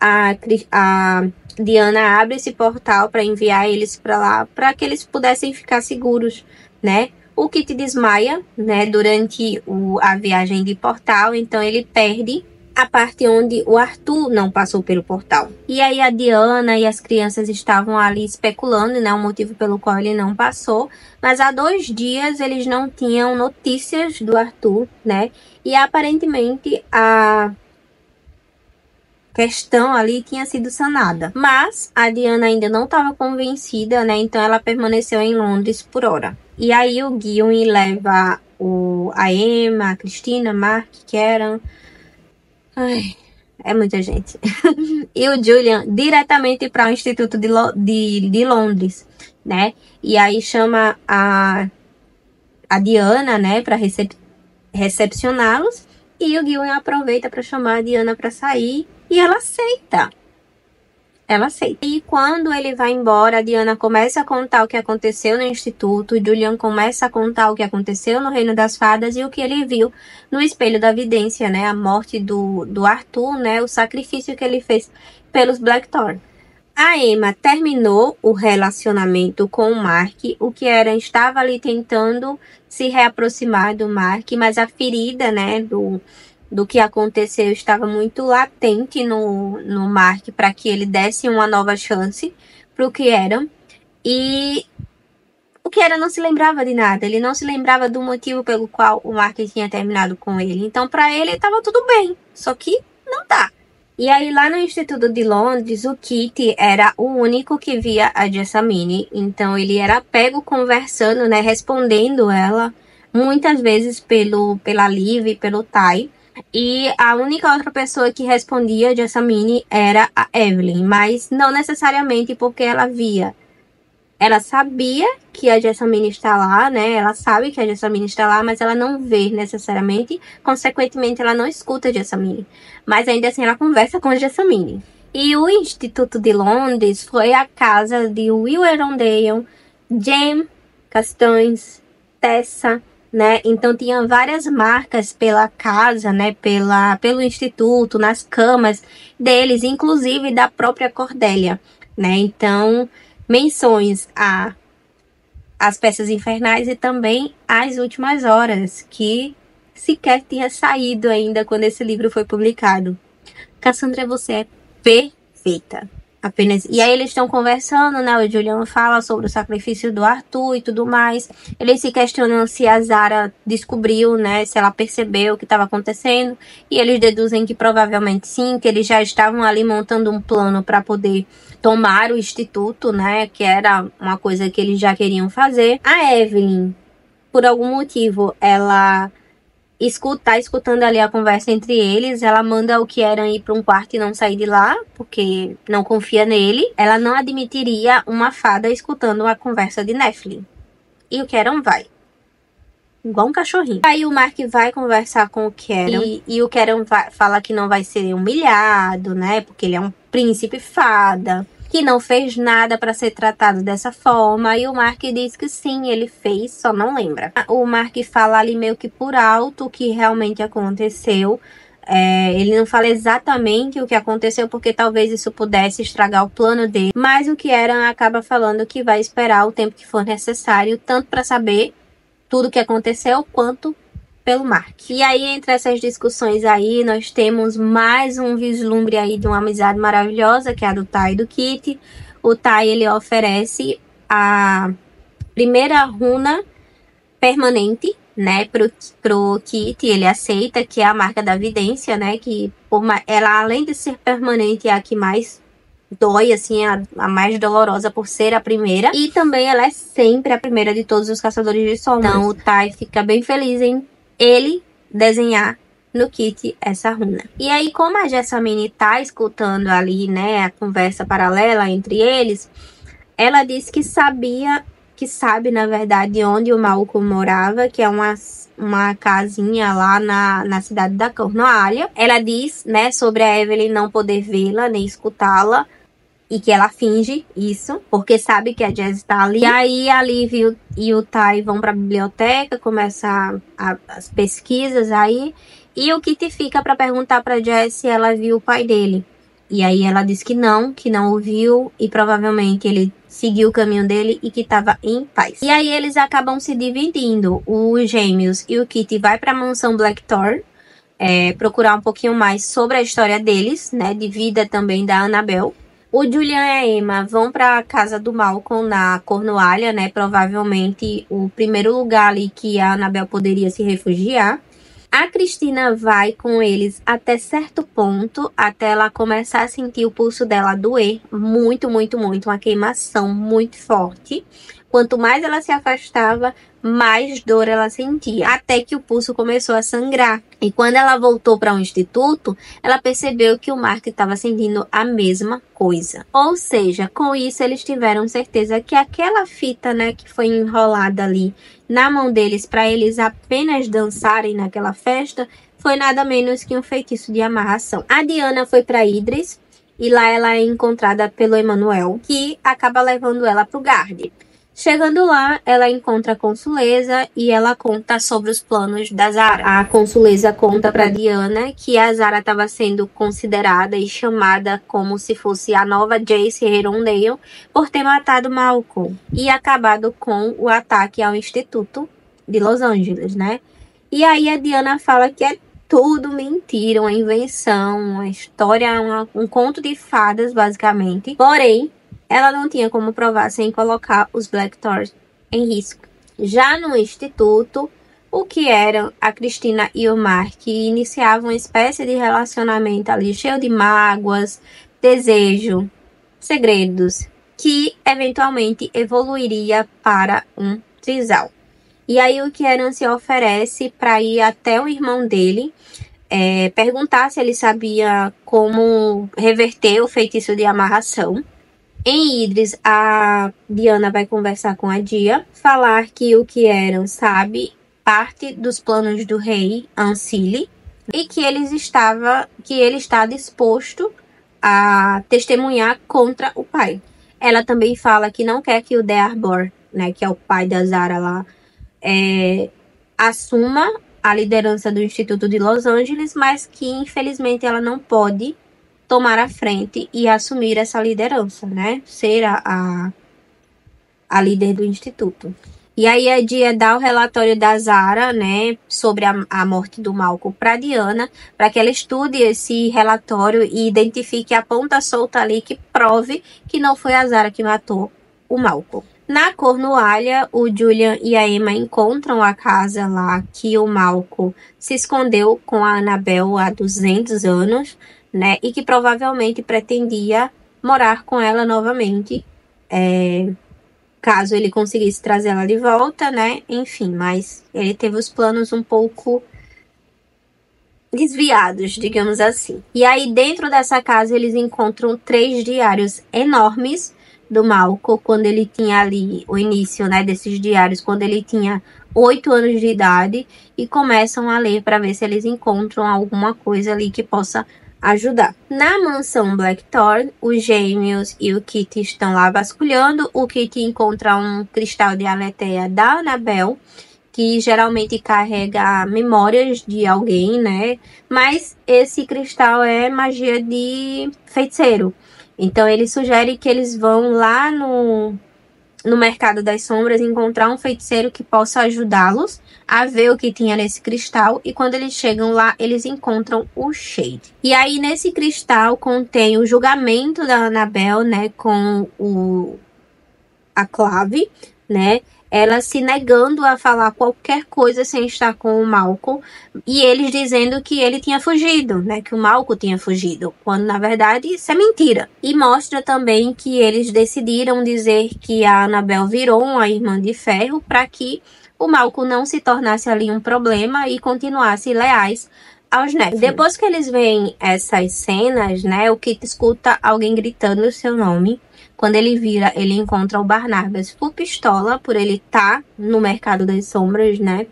A Diana abre esse portal para enviar eles para lá, para que eles pudessem ficar seguros, né? O Kit desmaia, né, durante a viagem de portal, então ele perde a parte onde o Arthur não passou pelo portal. E aí a Diana e as crianças estavam ali especulando, né, o motivo pelo qual ele não passou, mas há 2 dias eles não tinham notícias do Arthur, né, e aparentemente a questão ali tinha sido sanada. Mas a Diana ainda não estava convencida, né, então ela permaneceu em Londres por hora. E aí o Gilwyn leva a Emma, a Cristina, Mark, Kieran... Ai, é muita gente. E o Julian diretamente para o Instituto de Londres, né? E aí chama a Diana, né, para recepcioná-los. E o Gilwyn aproveita para chamar a Diana para sair e ela aceita. E quando ele vai embora, a Diana começa a contar o que aconteceu no instituto, o Julian começa a contar o que aconteceu no Reino das Fadas e o que ele viu no Espelho da Vidência, né? A morte do Arthur, né? O sacrifício que ele fez pelos Blackthorn. A Emma terminou o relacionamento com o Mark, o Kieran estava ali tentando se reaproximar do Mark, mas a ferida, né, do que aconteceu estava muito latente no Mark para que ele desse uma nova chance para o Kieran. E o Kieran não se lembrava de nada, ele não se lembrava do motivo pelo qual o Mark tinha terminado com ele. Então, para ele, estava tudo bem, só que não tá. E aí, lá no Instituto de Londres, o Kit era o único que via a Jessamine. Então, ele era pego conversando, né, respondendo ela, muitas vezes pela Liv e pelo Ty. E a única outra pessoa que respondia a Jessamine era a Evelyn, mas não necessariamente porque ela via. Ela sabia que a Jessamine está lá, né? Ela sabe que a Jessamine está lá, mas ela não vê necessariamente. Consequentemente, ela não escuta a Jessamine. Mas ainda assim, ela conversa com a Jessamine. E o Instituto de Londres foi a casa de Will Arundel, Jem, Castanhos, Tessa, né? Então tinha várias marcas pela casa, né? Pelo instituto, nas camas deles, inclusive da própria Cordélia, né? Então, menções às peças infernais e também às últimas horas, que sequer tinha saído ainda quando esse livro foi publicado. Cassandra, você é feita. Apenas. E aí eles estão conversando, né? O Julian fala sobre o sacrifício do Arthur e tudo mais. Eles se questionam se a Zara descobriu, né? Se ela percebeu o que estava acontecendo. E eles deduzem que provavelmente sim, que eles já estavam ali montando um plano para poder tomar o instituto, né? Que era uma coisa que eles já queriam fazer. A Evelyn, por algum motivo, ela escutando ali a conversa entre eles, ela manda o Kieran ir para um quarto e não sair de lá, porque não confia nele. Ela não admitiria uma fada escutando a conversa de Nephilim. E o Kieran vai. Igual um cachorrinho. Aí o Mark vai conversar com o Kieran. E o Kieran fala que não vai ser humilhado, né? Porque ele é um príncipe fada, que não fez nada para ser tratado dessa forma. E o Mark diz que sim, ele fez, só não lembra. O Mark fala ali meio que por alto o que realmente aconteceu. Ele não fala exatamente o que aconteceu, porque talvez isso pudesse estragar o plano dele. Mas o Kieran acaba falando que vai esperar o tempo que for necessário, tanto para saber tudo o que aconteceu, quanto pelo Mark. E aí, entre essas discussões aí, nós temos mais um vislumbre aí de uma amizade maravilhosa, que é a do Ty e do Kit. O Ty, ele oferece a primeira runa permanente, né, pro Kit. Ele aceita, que é a marca da vidência, né, que ela, além de ser permanente, é a que mais dói, assim, a mais dolorosa por ser a primeira. E também ela é sempre a primeira de todos os caçadores de sombras. Então o Ty fica bem feliz em ele desenhar no Kit essa runa. E aí, como a Jessamine tá escutando ali, né, a conversa paralela entre eles, ela disse que sabe, na verdade, onde o Malcolm morava, que é uma casinha lá na cidade da Cornualha. Ela diz, né, sobre a Evelyn não poder vê-la nem escutá-la, e que ela finge isso, porque sabe que a Jess tá ali. E aí a Liv e o Ty vão pra biblioteca, começar as pesquisas aí, e o Kit fica pra perguntar pra Jess se ela viu o pai dele. E aí ela diz que não ouviu, e provavelmente ele seguiu o caminho dele e que estava em paz. E aí eles acabam se dividindo. Os gêmeos e o Kit vai pra mansão Blackthorn, procurar um pouquinho mais sobre a história deles, né, de vida também da Annabelle. O Julian e a Emma vão para a casa do Malcolm na Cornualha, né? Provavelmente o primeiro lugar ali que a Annabelle poderia se refugiar. A Cristina vai com eles até certo ponto, até ela começar a sentir o pulso dela doer muito, muito, muito. Uma queimação muito forte. Quanto mais ela se afastava, mais dor ela sentia, até que o pulso começou a sangrar. E quando ela voltou para o instituto, ela percebeu que o Mark estava sentindo a mesma coisa. Ou seja, com isso eles tiveram certeza que aquela fita, né, que foi enrolada ali na mão deles para eles apenas dançarem naquela festa, foi nada menos que um feitiço de amarração. A Diana foi para Idris e lá ela é encontrada pelo Emmanuel, que acaba levando ela para o Guard. Chegando lá, ela encontra a Consuleza e ela conta sobre os planos da Zara. A Consuleza conta para Diana que a Zara estava sendo considerada e chamada como se fosse a nova Jace Herondale por ter matado Malcolm e acabado com o ataque ao Instituto de Los Angeles, né? E aí a Diana fala que é tudo mentira, uma invenção, uma história, um conto de fadas, basicamente. Porém, ela não tinha como provar sem colocar os Blackthorn em risco. Já no instituto, o que eram a Cristina e o Mark iniciavam uma espécie de relacionamento ali cheio de mágoas, desejo, segredos, que eventualmente evoluiria para um trisal. E aí o Kieran se oferece para ir até o irmão dele, perguntar se ele sabia como reverter o feitiço de amarração. Em Idris, a Diana vai conversar com a Dia, falar que o Kieran sabe parte dos planos do rei Ancili e que ele está disposto a testemunhar contra o pai. Ela também fala que não quer que o De Arbor, né, que é o pai da Zara lá, assuma a liderança do Instituto de Los Angeles, mas que infelizmente ela não pode tomar a frente e assumir essa liderança, né? Ser a líder do instituto. E aí a Dia dá o relatório da Zara, né, sobre a morte do Malcolm para Diana, para que ela estude esse relatório e identifique a ponta solta ali que prove que não foi a Zara que matou o Malcolm. Na Cornualha, o Julian e a Emma encontram a casa lá que o Malcolm se escondeu com a Annabelle há 200 anos, né, e que provavelmente pretendia morar com ela novamente, caso ele conseguisse trazer ela de volta, né? Enfim, mas ele teve os planos um pouco desviados, digamos assim. E aí, dentro dessa casa, eles encontram 3 diários enormes do Malcolm, quando ele tinha ali o início, né, desses diários, quando ele tinha 8 anos de idade, e começam a ler para ver se eles encontram alguma coisa ali que possa ajudar. Na mansão Blackthorn, os gêmeos e o Kit estão lá vasculhando. O Kit encontra um cristal de aletheia da Annabelle, que geralmente carrega memórias de alguém, né? Mas esse cristal é magia de feiticeiro. Então ele sugere que eles vão lá no Mercado das Sombras encontrar um feiticeiro que possa ajudá-los a ver o que tinha nesse cristal, e quando eles chegam lá, eles encontram o Shade. E aí, nesse cristal, contém o julgamento da Annabelle, né, com a Clave, né, ela se negando a falar qualquer coisa sem estar com o Malcolm, e eles dizendo que ele tinha fugido, né, que o Malcolm tinha fugido, quando na verdade isso é mentira. E mostra também que eles decidiram dizer que a Annabelle virou uma irmã de ferro para que o Malcolm não se tornasse ali um problema e continuasse leais aos Nephilim. Depois que eles veem essas cenas, né, o Kit escuta alguém gritando o seu nome. Quando ele vira, ele encontra o Barnabas full pistola por ele estar no Mercado das Sombras, né?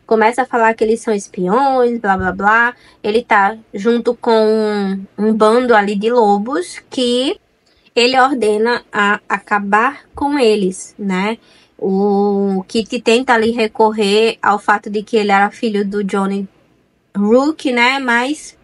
Começa a falar que eles são espiões, blá blá blá. Ele tá junto com um bando ali de lobos que ele ordena a acabar com eles, né? O Kit tenta ali recorrer ao fato de que ele era filho do Johnny Rook, né? Mas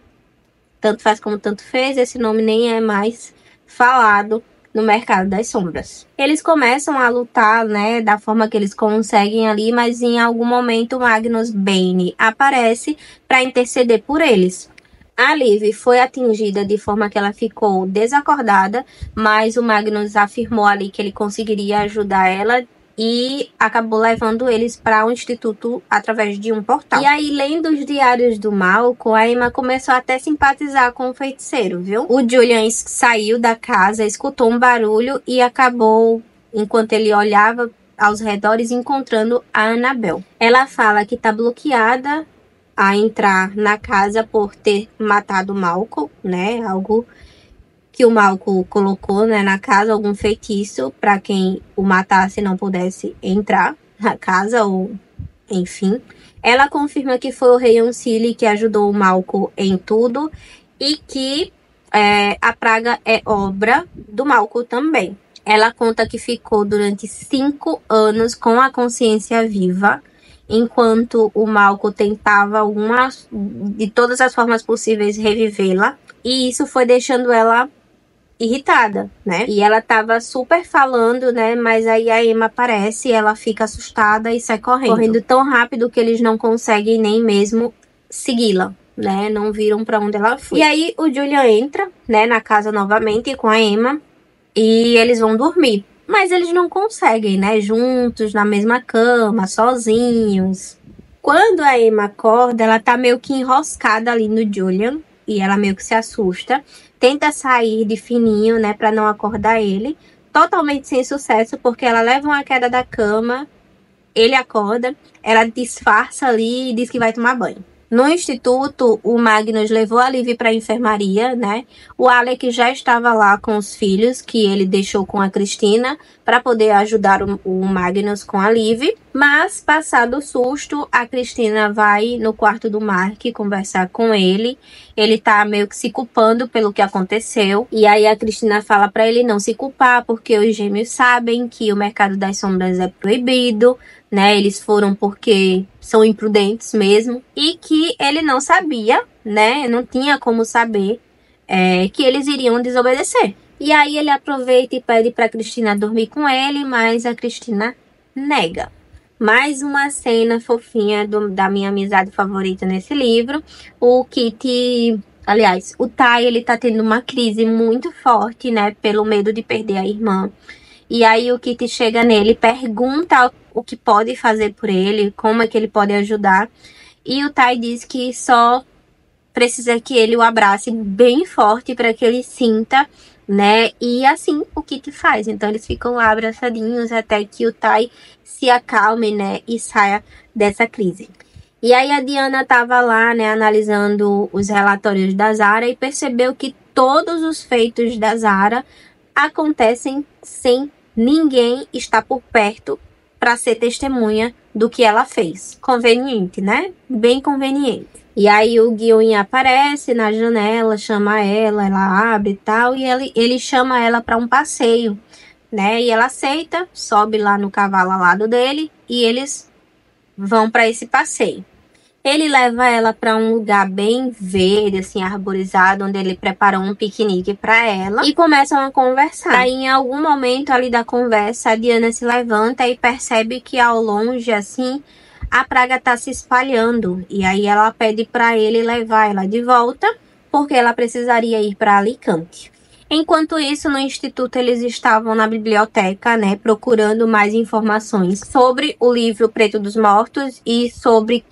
tanto faz como tanto fez, esse nome nem é mais falado no Mercado das Sombras. Eles começam a lutar, né, da forma que eles conseguem ali, mas em algum momento Magnus Bane aparece para interceder por eles. A Liv foi atingida de forma que ela ficou desacordada, mas o Magnus afirmou ali que ele conseguiria ajudar ela e acabou levando eles para um instituto através de um portal. E aí, lendo os diários do Malcolm, a Emma começou até a simpatizar com o feiticeiro, viu? O Julian saiu da casa, escutou um barulho e acabou, enquanto ele olhava aos redores, encontrando a Annabelle. Ela fala que está bloqueada a entrar na casa por ter matado o Malcolm, né? Algo que o Malcolm colocou, né, na casa, algum feitiço para quem o matasse não pudesse entrar na casa, ou enfim. Ela confirma que foi o Rei Uncili que ajudou o Malcolm em tudo e que a praga é obra do Malcolm também. Ela conta que ficou durante 5 anos com a consciência viva, enquanto o Malcolm tentava de todas as formas possíveis revivê-la, e isso foi deixando ela irritada, né? E ela tava super falando, né? Mas aí a Emma aparece, ela fica assustada e sai correndo tão rápido que eles não conseguem nem mesmo segui-la, né? Não viram pra onde ela foi. E aí o Julian entra, né, na casa novamente com a Emma e eles vão dormir. Mas eles não conseguem, né? Juntos, na mesma cama, sozinhos. Quando a Emma acorda, ela tá meio que enroscada ali no Julian e ela meio que se assusta. Tenta sair de fininho, né, pra não acordar ele. Totalmente sem sucesso, porque ela leva uma queda da cama, ele acorda, ela disfarça ali e diz que vai tomar banho. No instituto, o Magnus levou a Liv para a enfermaria, né? O Alec já estava lá com os filhos, que ele deixou com a Cristina, para poder ajudar o Magnus com a Liv. Mas, passado o susto, a Cristina vai no quarto do Mark conversar com ele. Ele tá meio que se culpando pelo que aconteceu. E aí a Cristina fala para ele não se culpar, porque os gêmeos sabem que o Mercado das Sombras é proibido, né? Eles foram porque são imprudentes mesmo, e que ele não sabia, né? Não tinha como saber que eles iriam desobedecer. E aí ele aproveita e pede para Cristina dormir com ele, mas a Cristina nega. Mais uma cena fofinha da minha amizade favorita nesse livro. O Kit, aliás, o Tai, ele tá tendo uma crise muito forte, né, pelo medo de perder a irmã. E aí o Kit chega nele, pergunta o que pode fazer por ele, como é que ele pode ajudar. E o Tai diz que só precisa que ele o abrace bem forte para que ele sinta, né? E assim o Kit faz. Então eles ficam lá abraçadinhos até que o Tai se acalme, né? E saia dessa crise. E aí a Diana tava lá, né? Analisando os relatórios da Zara e percebeu que todos os feitos da Zara acontecem sem ninguém estar por perto para ser testemunha do que ela fez. Conveniente, né? Bem conveniente. E aí o Gillen aparece na janela, chama ela abre e tal, e ele chama ela para um passeio, né? E ela aceita, sobe lá no cavalo ao lado dele e eles vão para esse passeio. Ele leva ela para um lugar bem verde, assim, arborizado, onde ele preparou um piquenique para ela e começam a conversar. Aí, em algum momento ali da conversa, a Diana se levanta e percebe que ao longe, assim, a praga tá se espalhando. E aí ela pede para ele levar ela de volta, porque ela precisaria ir para Alicante. Enquanto isso, no instituto, eles estavam na biblioteca, né, procurando mais informações sobre o livro Preto dos Mortos e sobre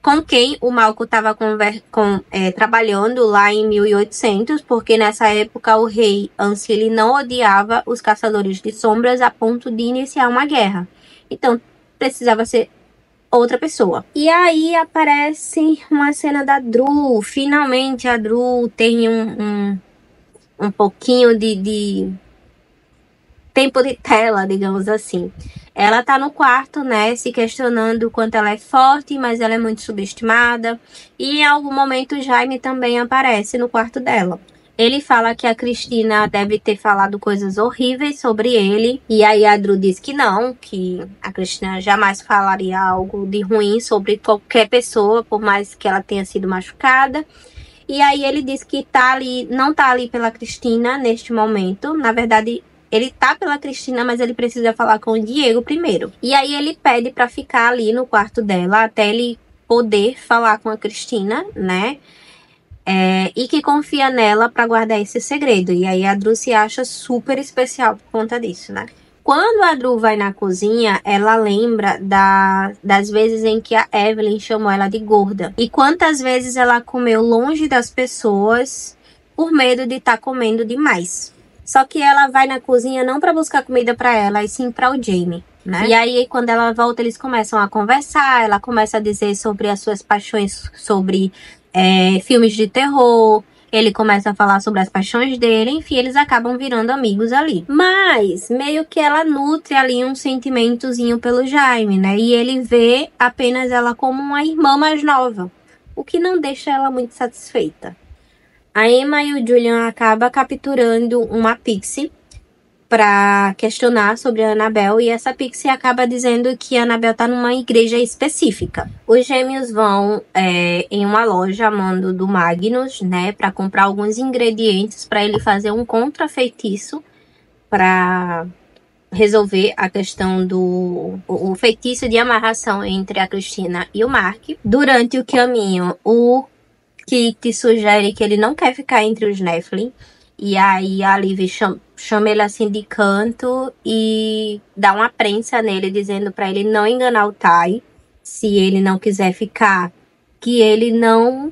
com quem o Malcolm estava trabalhando lá em 1800, porque nessa época o rei Ancile não odiava os caçadores de sombras a ponto de iniciar uma guerra. Então, precisava ser outra pessoa. E aí aparece uma cena da Dru. Finalmente a Dru tem um pouquinho de tempo de tela, digamos assim. Ela tá no quarto, né, se questionando o quanto ela é forte, mas ela é muito subestimada. E em algum momento o Jaime também aparece no quarto dela. Ele fala que a Cristina deve ter falado coisas horríveis sobre ele. E aí a Dru diz que não, que a Cristina jamais falaria algo de ruim sobre qualquer pessoa, por mais que ela tenha sido machucada. E aí ele diz que não tá ali pela Cristina neste momento. Na verdade, ele tá pela Cristina, mas ele precisa falar com o Diego primeiro. E aí ele pede pra ficar ali no quarto dela até ele poder falar com a Cristina, né? E que confia nela pra guardar esse segredo. E aí a Dru se acha super especial por conta disso, né? Quando a Dru vai na cozinha, ela lembra das vezes em que a Evelyn chamou ela de gorda. E quantas vezes ela comeu longe das pessoas por medo de estar comendo demais. Só que ela vai na cozinha não para buscar comida para ela, e sim para o Jamie, né? E aí, quando ela volta, eles começam a conversar. Ela começa a dizer sobre as suas paixões, sobre filmes de terror. Ele começa a falar sobre as paixões dele. Enfim, eles acabam virando amigos ali. Mas, meio que ela nutre ali um sentimentozinho pelo Jaime, né? E ele vê apenas ela como uma irmã mais nova, o que não deixa ela muito satisfeita. A Emma e o Julian acabam capturando uma Pixie para questionar sobre a Annabelle, e essa Pixie acaba dizendo que a Annabelle tá numa igreja específica. Os gêmeos vão em uma loja a mando do Magnus, né, para comprar alguns ingredientes para ele fazer um contrafeitiço para resolver a questão do feitiço de amarração entre a Cristina e o Mark. Durante o caminho, o Kit sugere que ele não quer ficar entre os Nephilim. E aí a Liv chama ele assim de canto e dá uma prensa nele, dizendo para ele não enganar o Tai. Se ele não quiser ficar, que ele não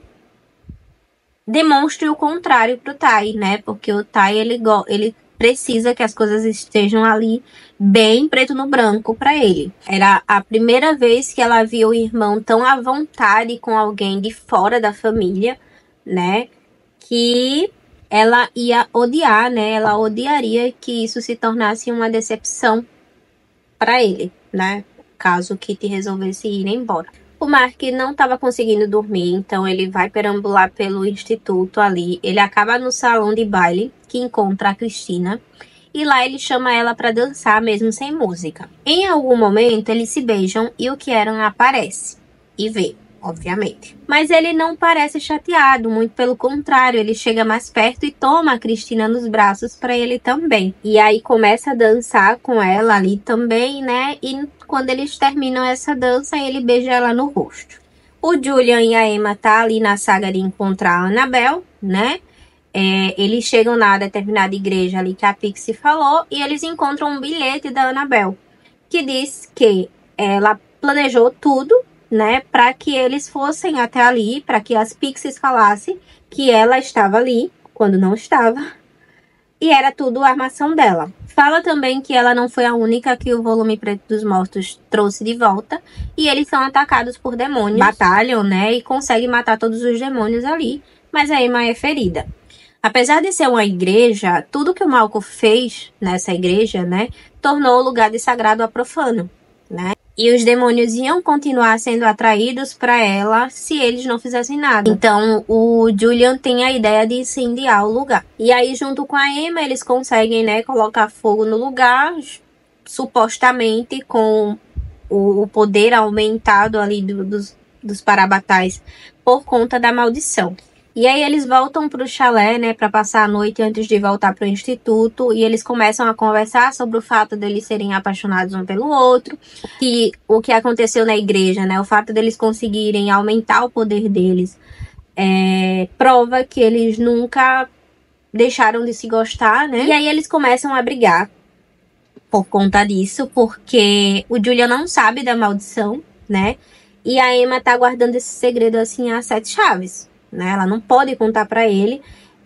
demonstre o contrário pro Tai, né? Porque o Tai, ele precisa que as coisas estejam ali bem preto no branco para ele. Era a primeira vez que ela viu o irmão tão à vontade com alguém de fora da família, né? Que ela ia odiar, né? Ela odiaria que isso se tornasse uma decepção para ele, né? Caso o Kit resolvesse ir embora. O Mark não estava conseguindo dormir, então ele vai perambular pelo instituto ali. Ele acaba no salão de baile, que encontra a Cristina. E lá ele chama ela para dançar, mesmo sem música. Em algum momento, eles se beijam e o Kieran aparece. E vê, obviamente. Mas ele não parece chateado, muito pelo contrário. Ele chega mais perto e toma a Cristina nos braços para ele também. E aí começa a dançar com ela ali também, né? E Quando eles terminam essa dança, ele beija ela no rosto. O Julian e a Emma tá ali na saga de encontrar a Annabelle, né? Eles chegam na determinada igreja ali que a Pixie falou e eles encontram um bilhete da Annabelle que diz que ela planejou tudo, né, para que eles fossem até ali, para que as Pixies falassem que ela estava ali quando não estava e era tudo a armação dela. Fala também que ela não foi a única que o volume Preto dos Mortos trouxe de volta e eles são atacados por demônios, batalham, né, e conseguem matar todos os demônios ali, mas a Emma é ferida. Apesar de ser uma igreja, tudo que o Malcolm fez nessa igreja, né, tornou o lugar de sagrado a profano, né? E os demônios iam continuar sendo atraídos para ela se eles não fizessem nada. Então, o Julian tem a ideia de incendiar o lugar. E aí, junto com a Emma, eles conseguem, né, colocar fogo no lugar, supostamente com o poder aumentado ali dos parabatais por conta da maldição. E aí eles voltam pro chalé, né, para passar a noite antes de voltar pro instituto, e eles começam a conversar sobre o fato deles serem apaixonados um pelo outro, que o que aconteceu na igreja, né, o fato deles conseguirem aumentar o poder deles, prova que eles nunca deixaram de se gostar, né? E aí eles começam a brigar por conta disso, porque o Julian não sabe da maldição, né? E a Emma tá guardando esse segredo assim a 7 chaves. Né? Ela não pode contar para ele.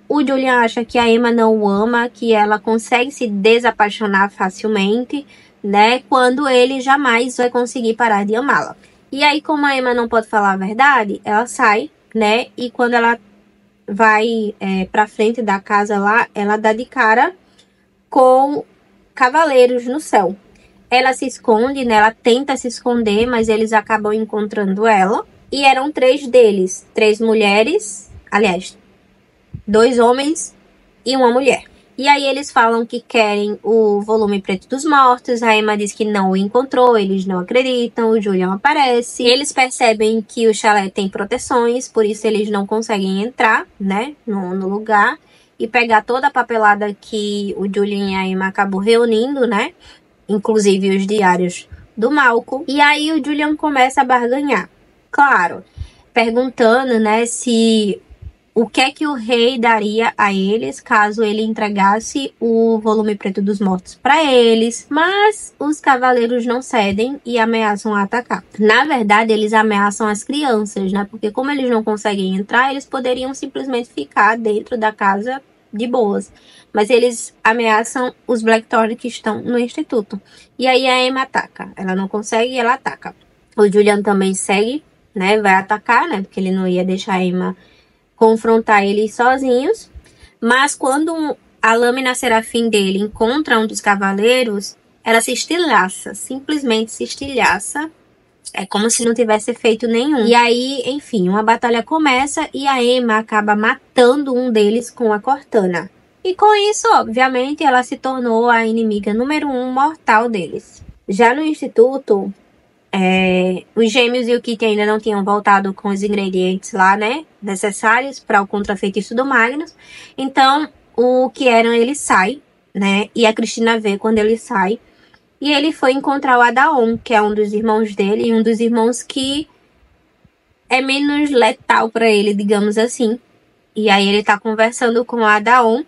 O Julian acha que a Emma não o ama, que ela consegue se desapaixonar facilmente, né? Quando ele jamais vai conseguir parar de amá-la. E aí, como a Emma não pode falar a verdade, ela sai, né? E quando ela vai pra frente da casa lá, ela dá de cara com cavaleiros no céu. Ela se esconde, né? Ela tenta se esconder, mas eles acabam encontrando ela. E eram 3 deles, 3 mulheres, aliás, 2 homens e uma mulher. E aí eles falam que querem o volume Preto dos Mortos, a Emma diz que não o encontrou, eles não acreditam, o Julian aparece. Eles percebem que o chalé tem proteções, por isso eles não conseguem entrar, né, no lugar e pegar toda a papelada que o Julian e a Emma acabam reunindo, né, inclusive os diários do Malcolm. E aí o Julian começa a barganhar. Claro, perguntando, né, se o que é que o rei daria a eles caso ele entregasse o volume Preto dos Mortos para eles, mas os cavaleiros não cedem e ameaçam atacar. Na verdade, eles ameaçam as crianças, né, porque como eles não conseguem entrar, eles poderiam simplesmente ficar dentro da casa de boas, mas eles ameaçam os Blackthorn que estão no instituto. E aí a Emma ataca, ela não consegue e ela ataca. O Julian também segue, né, vai atacar, né, porque ele não ia deixar a Emma confrontar eles sozinhos, mas quando a lâmina serafim dele encontra um dos cavaleiros, ela se estilhaça, simplesmente se estilhaça, é como se não tivesse feito nenhum. E aí, enfim, uma batalha começa e a Emma acaba matando um deles com a Cortana. E com isso, obviamente, ela se tornou a inimiga número 1 mortal deles. Já no instituto, os gêmeos e o Kit ainda não tinham voltado com os ingredientes lá, né, necessários para o contrafeitiço do Magnus. Então, o Kieran, ele sai, né, e a Cristina vê quando ele sai. E ele foi encontrar o Adaon, que é um dos irmãos dele, e um dos irmãos que é menos letal para ele, digamos assim. E aí ele tá conversando com o Adaon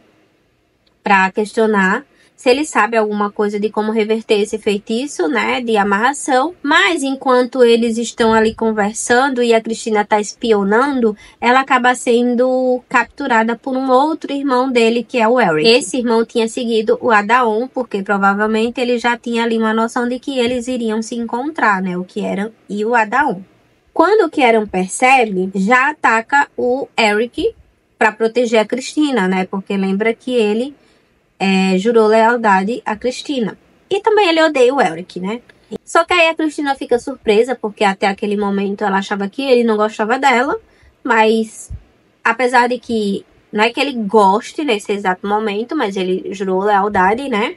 para questionar se ele sabe alguma coisa de como reverter esse feitiço, né, de amarração. Mas enquanto eles estão ali conversando e a Cristina tá espionando, ela acaba sendo capturada por um outro irmão dele, que é o Eric. Esse irmão tinha seguido o Adaon, porque provavelmente ele já tinha ali uma noção de que eles iriam se encontrar, né, o Kieran e o Adaon. Quando o Kieran percebe, já ataca o Eric para proteger a Cristina, né, porque lembra que ele jurou lealdade a Cristina. E também ele odeia o Eric, né? Só que aí a Cristina fica surpresa, porque até aquele momento ela achava que ele não gostava dela. Mas, apesar de que não é que ele goste nesse exato momento, mas ele jurou lealdade, né?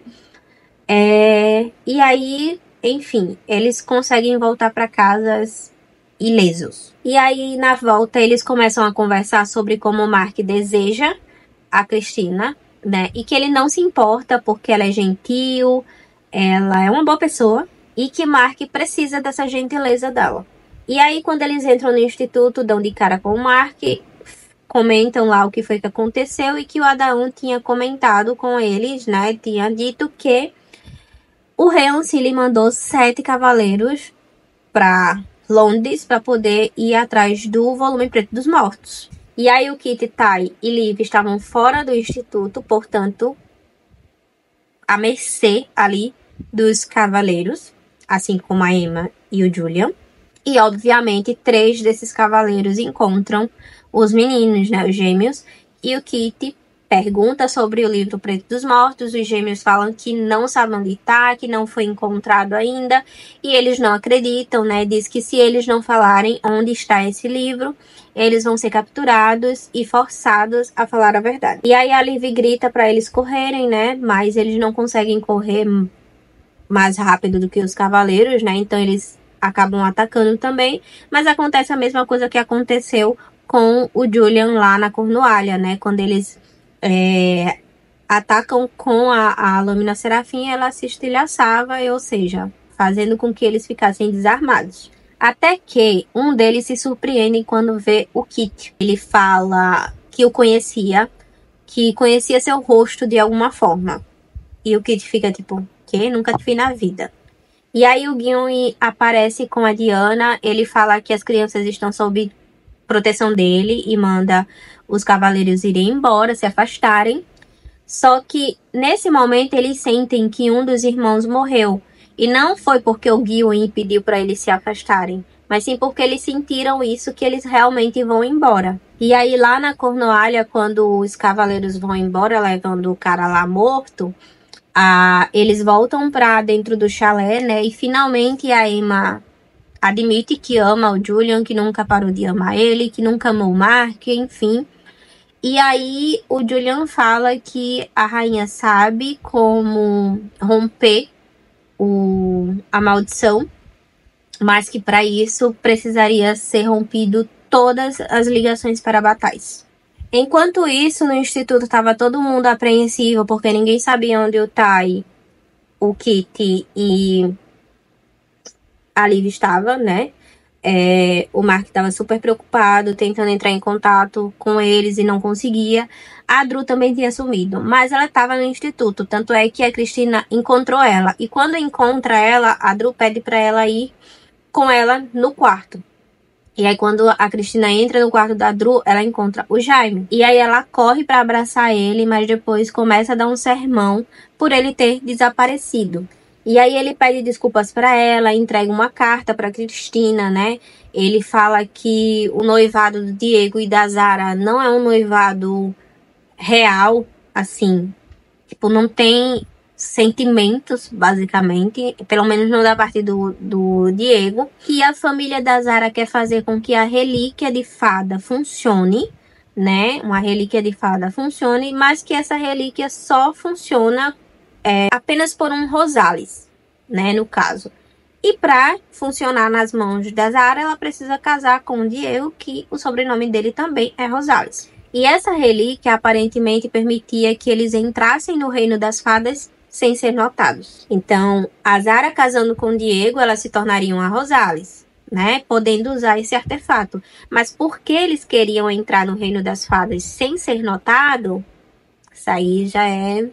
E aí, enfim, eles conseguem voltar para casas ilesos. E aí, na volta, eles começam a conversar sobre como o Mark deseja a Cristina, né? E que ele não se importa porque ela é gentil, ela é uma boa pessoa, e que Mark precisa dessa gentileza dela. E aí, quando eles entram no instituto, dão de cara com o Mark, comentam lá o que foi que aconteceu e que o Adaun tinha comentado com eles, né? Tinha dito que o rei Ancili mandou 7 cavaleiros para Londres para poder ir atrás do volume preto dos mortos. E aí o Kit, Tai e Liv estavam fora do instituto, portanto, à mercê ali dos cavaleiros, assim como a Emma e o Julian. E, obviamente, 3 desses cavaleiros encontram os meninos, né, os gêmeos, e o Kit pergunta sobre o livro Preto dos Mortos. Os gêmeos falam que não sabem onde está, que não foi encontrado ainda, e eles não acreditam, né? Diz que se eles não falarem onde está esse livro, eles vão ser capturados e forçados a falar a verdade. E aí a Liv grita para eles correrem, né? Mas eles não conseguem correr mais rápido do que os cavaleiros, né? Então eles acabam atacando também, mas acontece a mesma coisa que aconteceu com o Julian lá na Cornualha, né? Quando eles atacam com a lâmina serafim, ela se estilhaçava, ou seja, fazendo com que eles ficassem desarmados. Até que um deles se surpreende quando vê o Kit. Ele fala que o conhecia, que conhecia seu rosto de alguma forma. E o Kit fica tipo, que? Nunca te vi na vida. E aí o Gimli aparece com a Diana, ele fala que as crianças estão sob proteção dele e manda os cavaleiros irem embora, se afastarem. Só que nesse momento eles sentem que um dos irmãos morreu. E não foi porque o Gimli pediu para eles se afastarem, mas sim porque eles sentiram isso, que eles realmente vão embora. E aí lá na Cornualha, quando os cavaleiros vão embora, levando o cara lá morto, eles voltam para dentro do chalé, né? E finalmente a Emma admite que ama o Julian, que nunca parou de amar ele, que nunca amou o Mark, enfim. E aí o Julian fala que a rainha sabe como romper a maldição, mas que para isso precisaria ser rompido todas as ligações parabatais. Enquanto isso, no instituto estava todo mundo apreensivo, porque ninguém sabia onde o Tai, o Kit e a Liv estava, né? O Mark estava super preocupado, tentando entrar em contato com eles e não conseguia. A Dru também tinha sumido, mas ela estava no instituto, tanto é que a Cristina encontrou ela. E quando encontra ela, a Dru pede para ela ir com ela no quarto. E aí quando a Cristina entra no quarto da Dru, ela encontra o Jaime. E aí ela corre para abraçar ele, mas depois começa a dar um sermão por ele ter desaparecido. E aí ele pede desculpas para ela, entrega uma carta para Cristina, né? Ele fala que o noivado do Diego e da Zara não é um noivado real, assim. Tipo, não tem sentimentos, basicamente, pelo menos não da parte do Diego, que a família da Zara quer fazer com que a relíquia de fada funcione, né? Uma relíquia de fada funcione, mas que essa relíquia só funciona apenas por um Rosales, né? No caso. E para funcionar nas mãos da Zara, ela precisa casar com o Diego, que o sobrenome dele também é Rosales. E essa relíquia aparentemente permitia que eles entrassem no reino das fadas sem ser notados. Então, a Zara casando com o Diego, ela se tornaria uma Rosales, né? Podendo usar esse artefato. Mas por que eles queriam entrar no reino das fadas sem ser notado? Isso aí já é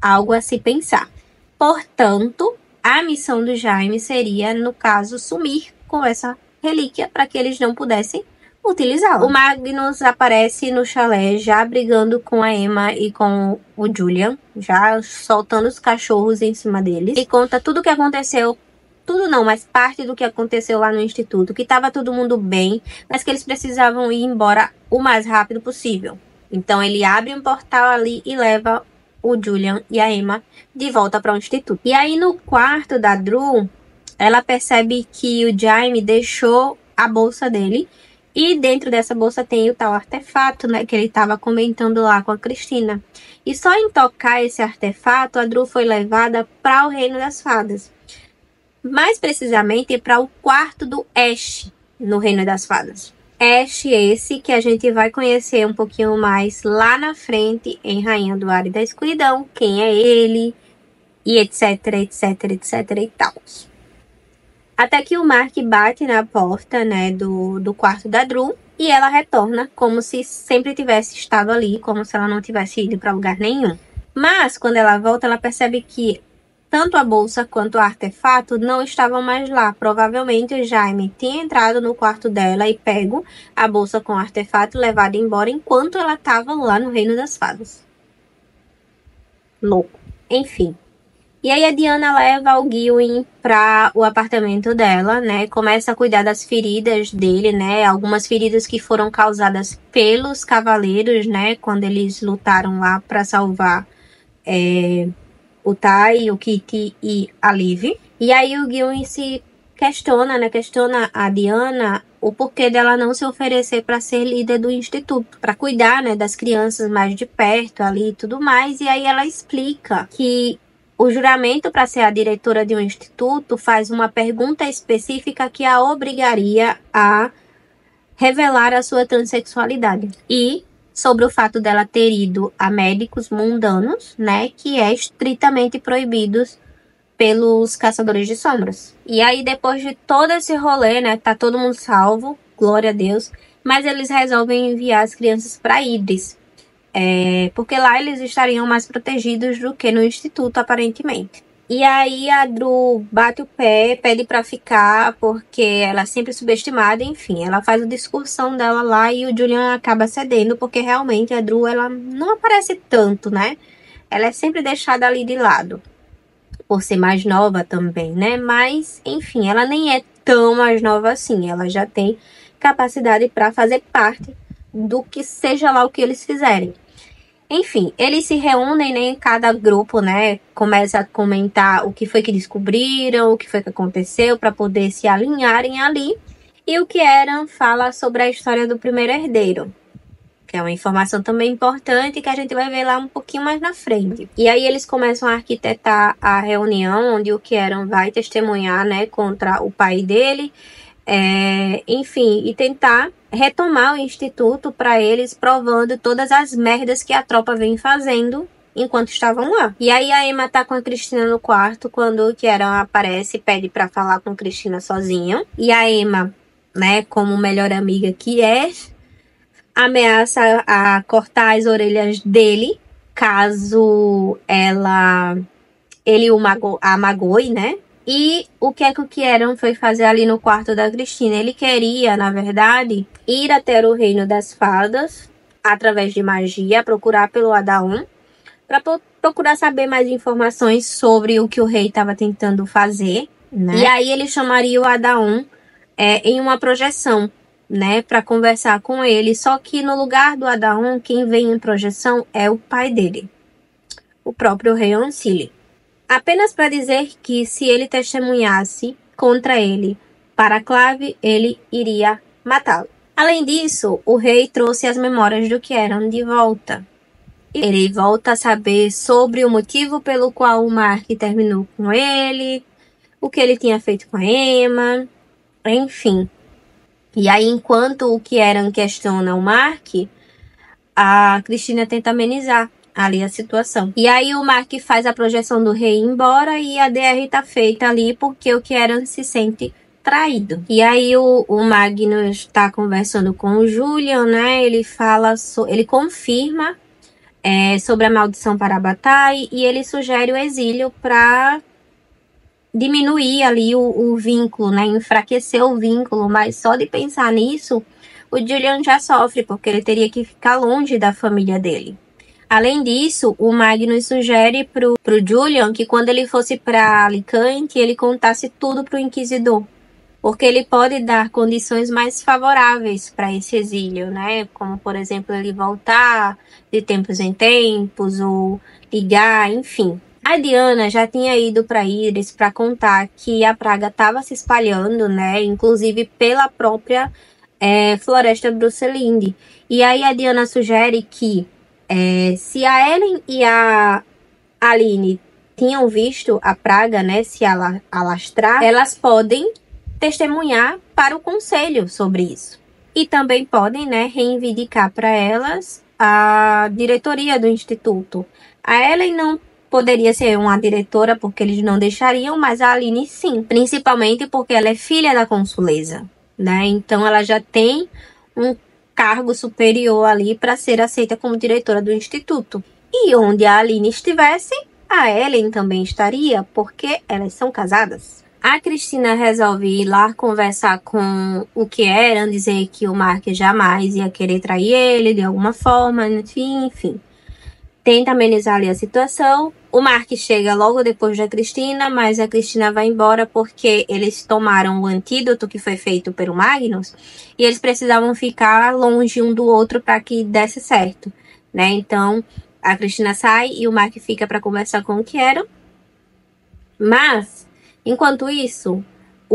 algo a se pensar. Portanto, a missão do Jaime seria, no caso, sumir com essa relíquia para que eles não pudessem utilizá-la. O Magnus aparece no chalé já brigando com a Emma e com o Julian, já soltando os cachorros em cima deles, e conta tudo o que aconteceu. Tudo não, mas parte do que aconteceu lá no instituto, que estava todo mundo bem, mas que eles precisavam ir embora o mais rápido possível. Então ele abre um portal ali e leva o Julian e a Emma de volta para o instituto. E aí no quarto da Dru, ela percebe que o Jaime deixou a bolsa dele, e dentro dessa bolsa tem o tal artefato, né, que ele estava comentando lá com a Cristina. E só em tocar esse artefato, a Dru foi levada para o Reino das Fadas. Mais precisamente para o quarto do Ash, no Reino das Fadas. Ash esse que a gente vai conhecer um pouquinho mais lá na frente em Rainha do Ar e da Escuridão. Quem é ele? e etc, etc, etc e tal. Até que o Mark bate na porta, né, do quarto da Drew, e ela retorna como se sempre tivesse estado ali, como se ela não tivesse ido para lugar nenhum. Mas, quando ela volta, ela percebe que tanto a bolsa quanto o artefato não estavam mais lá. Provavelmente o Jaime tinha entrado no quarto dela e pego a bolsa com o artefato e levado embora enquanto ela estava lá no Reino das Fadas. Louco. Enfim. E aí a Diana leva o Gilwyn para o apartamento dela, né? Começa a cuidar das feridas dele, né? Algumas feridas que foram causadas pelos cavaleiros, né? Quando eles lutaram lá para salvar o Tai, o Kit e a Liv. E aí o Gilwyn se questiona, né? Questiona a Diana o porquê dela não se oferecer para ser líder do instituto, para cuidar, né, das crianças mais de perto ali e tudo mais. E aí ela explica que o juramento para ser a diretora de um instituto faz uma pergunta específica que a obrigaria a revelar a sua transexualidade. E sobre o fato dela ter ido a médicos mundanos, né, que é estritamente proibidos pelos caçadores de sombras. E aí, depois de todo esse rolê, né, tá todo mundo salvo, glória a Deus, mas eles resolvem enviar as crianças para Idris. Porque lá eles estariam mais protegidos do que no instituto, aparentemente. E aí a Drew bate o pé, pede para ficar, porque ela é sempre subestimada, enfim. Ela faz a discussão dela lá e o Julian acaba cedendo, porque realmente a Drew, ela não aparece tanto, né? Ela é sempre deixada ali de lado, por ser mais nova também, né? Mas, enfim, ela nem é tão mais nova assim. Ela já tem capacidade para fazer parte do que seja lá o que eles fizerem. Enfim, eles se reúnem, né, em cada grupo, né, começa a comentar o que foi que descobriram, o que foi que aconteceu, para poder se alinharem ali. E o Kieran fala sobre a história do primeiro herdeiro, que é uma informação também importante que a gente vai ver lá um pouquinho mais na frente. E aí eles começam a arquitetar a reunião, onde o Kieran vai testemunhar, né, contra o pai dele, enfim, e tentar retomar o instituto para eles, provando todas as merdas que a tropa vem fazendo enquanto estavam lá. E aí a Emma tá com a Cristina no quarto quando o Kieran aparece e pede para falar com a Cristina sozinha. E a Emma, né, como melhor amiga que é, ameaça a cortar as orelhas dele caso ele a magoe, né? E o que é que o Kieran foi fazer ali no quarto da Cristina? Ele queria, na verdade, ir até o Reino das Fadas, através de magia, procurar pelo Adaun, para procurar saber mais informações sobre o que o rei estava tentando fazer, né? E aí ele chamaria o Adaun em uma projeção, né, para conversar com ele. Só que no lugar do Adaun, quem vem em projeção é o pai dele, o próprio rei Ancile. Apenas para dizer que se ele testemunhasse contra ele para a Clave, ele iria matá-lo. Além disso, o rei trouxe as memórias do Kieran de volta. Ele volta a saber sobre o motivo pelo qual o Mark terminou com ele, o que ele tinha feito com a Emma, enfim. E aí, enquanto o Kieran questiona o Mark, a Cristina tenta amenizar ali a situação. E aí o Mark faz a projeção do rei ir embora e a DR tá feita ali porque o Kieran se sente traído. E aí o Magnus tá conversando com o Julian, né? Ele fala, ele confirma sobre a maldição para a Bataille e ele sugere o exílio para diminuir ali o vínculo, né? Enfraquecer o vínculo, mas só de pensar nisso, o Julian já sofre, porque ele teria que ficar longe da família dele. Além disso, o Magnus sugere pro Julian que quando ele fosse para Alicante, ele contasse tudo pro Inquisidor, porque ele pode dar condições mais favoráveis para esse exílio, né? Como, por exemplo, ele voltar de tempos em tempos, ou ligar, enfim. A Diana já tinha ido para Idris para contar que a praga estava se espalhando, né? Inclusive pela própria floresta Brucelinde. E aí a Diana sugere que se a Ellen e a Aline tinham visto a praga, né, se alastrar, elas podem testemunhar para o conselho sobre isso. E também podem, né, reivindicar para elas a diretoria do instituto. A Ellen não poderia ser uma diretora, porque eles não deixariam, mas a Aline sim. Principalmente porque ela é filha da consuleza, né? Então ela já tem um cargo superior ali para ser aceita como diretora do instituto. E onde a Aline estivesse, a Ellen também estaria, porque elas são casadas. A Cristina resolve ir lá conversar com o Kieran, dizer que o Mark jamais ia querer trair ele de alguma forma, enfim. Tenta amenizar ali a situação. O Mark chega logo depois da Cristina, mas a Cristina vai embora porque eles tomaram o antídoto que foi feito pelo Magnus e eles precisavam ficar longe um do outro para que desse certo, né? Então, a Cristina sai e o Mark fica para conversar com o Kieran. Mas, enquanto isso,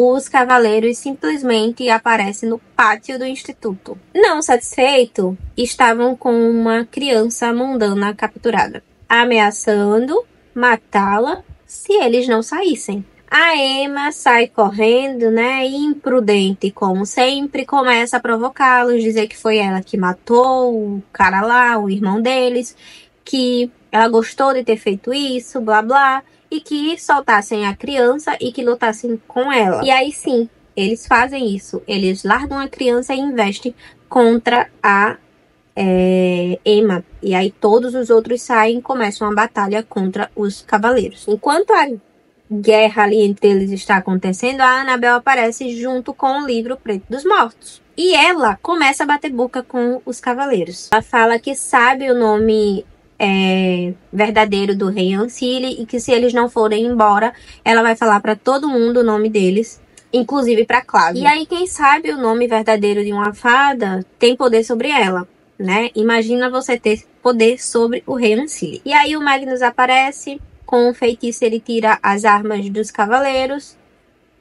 os cavaleiros simplesmente aparecem no pátio do instituto. Não satisfeito, estavam com uma criança mundana capturada, ameaçando matá-la se eles não saíssem. A Emma sai correndo, né, e imprudente, como sempre, começa a provocá-los, dizer que foi ela que matou o cara lá, o irmão deles, que ela gostou de ter feito isso, blá blá, e que soltassem a criança e que lutassem com ela. E aí sim, eles fazem isso. Eles largam a criança e investem contra a Emma. E aí todos os outros saem e começam a batalha contra os cavaleiros. Enquanto a guerra ali entre eles está acontecendo, a Annabelle aparece junto com o livro Preto dos Mortos. E ela começa a bater boca com os cavaleiros. Ela fala que sabe o nome verdadeiro do rei Ancile e que se eles não forem embora, ela vai falar para todo mundo o nome deles, inclusive para Clávia. E aí quem sabe o nome verdadeiro de uma fada tem poder sobre ela, né? Imagina você ter poder sobre o rei Ancile. E aí o Magnus aparece com um feitiço, ele tira as armas dos cavaleiros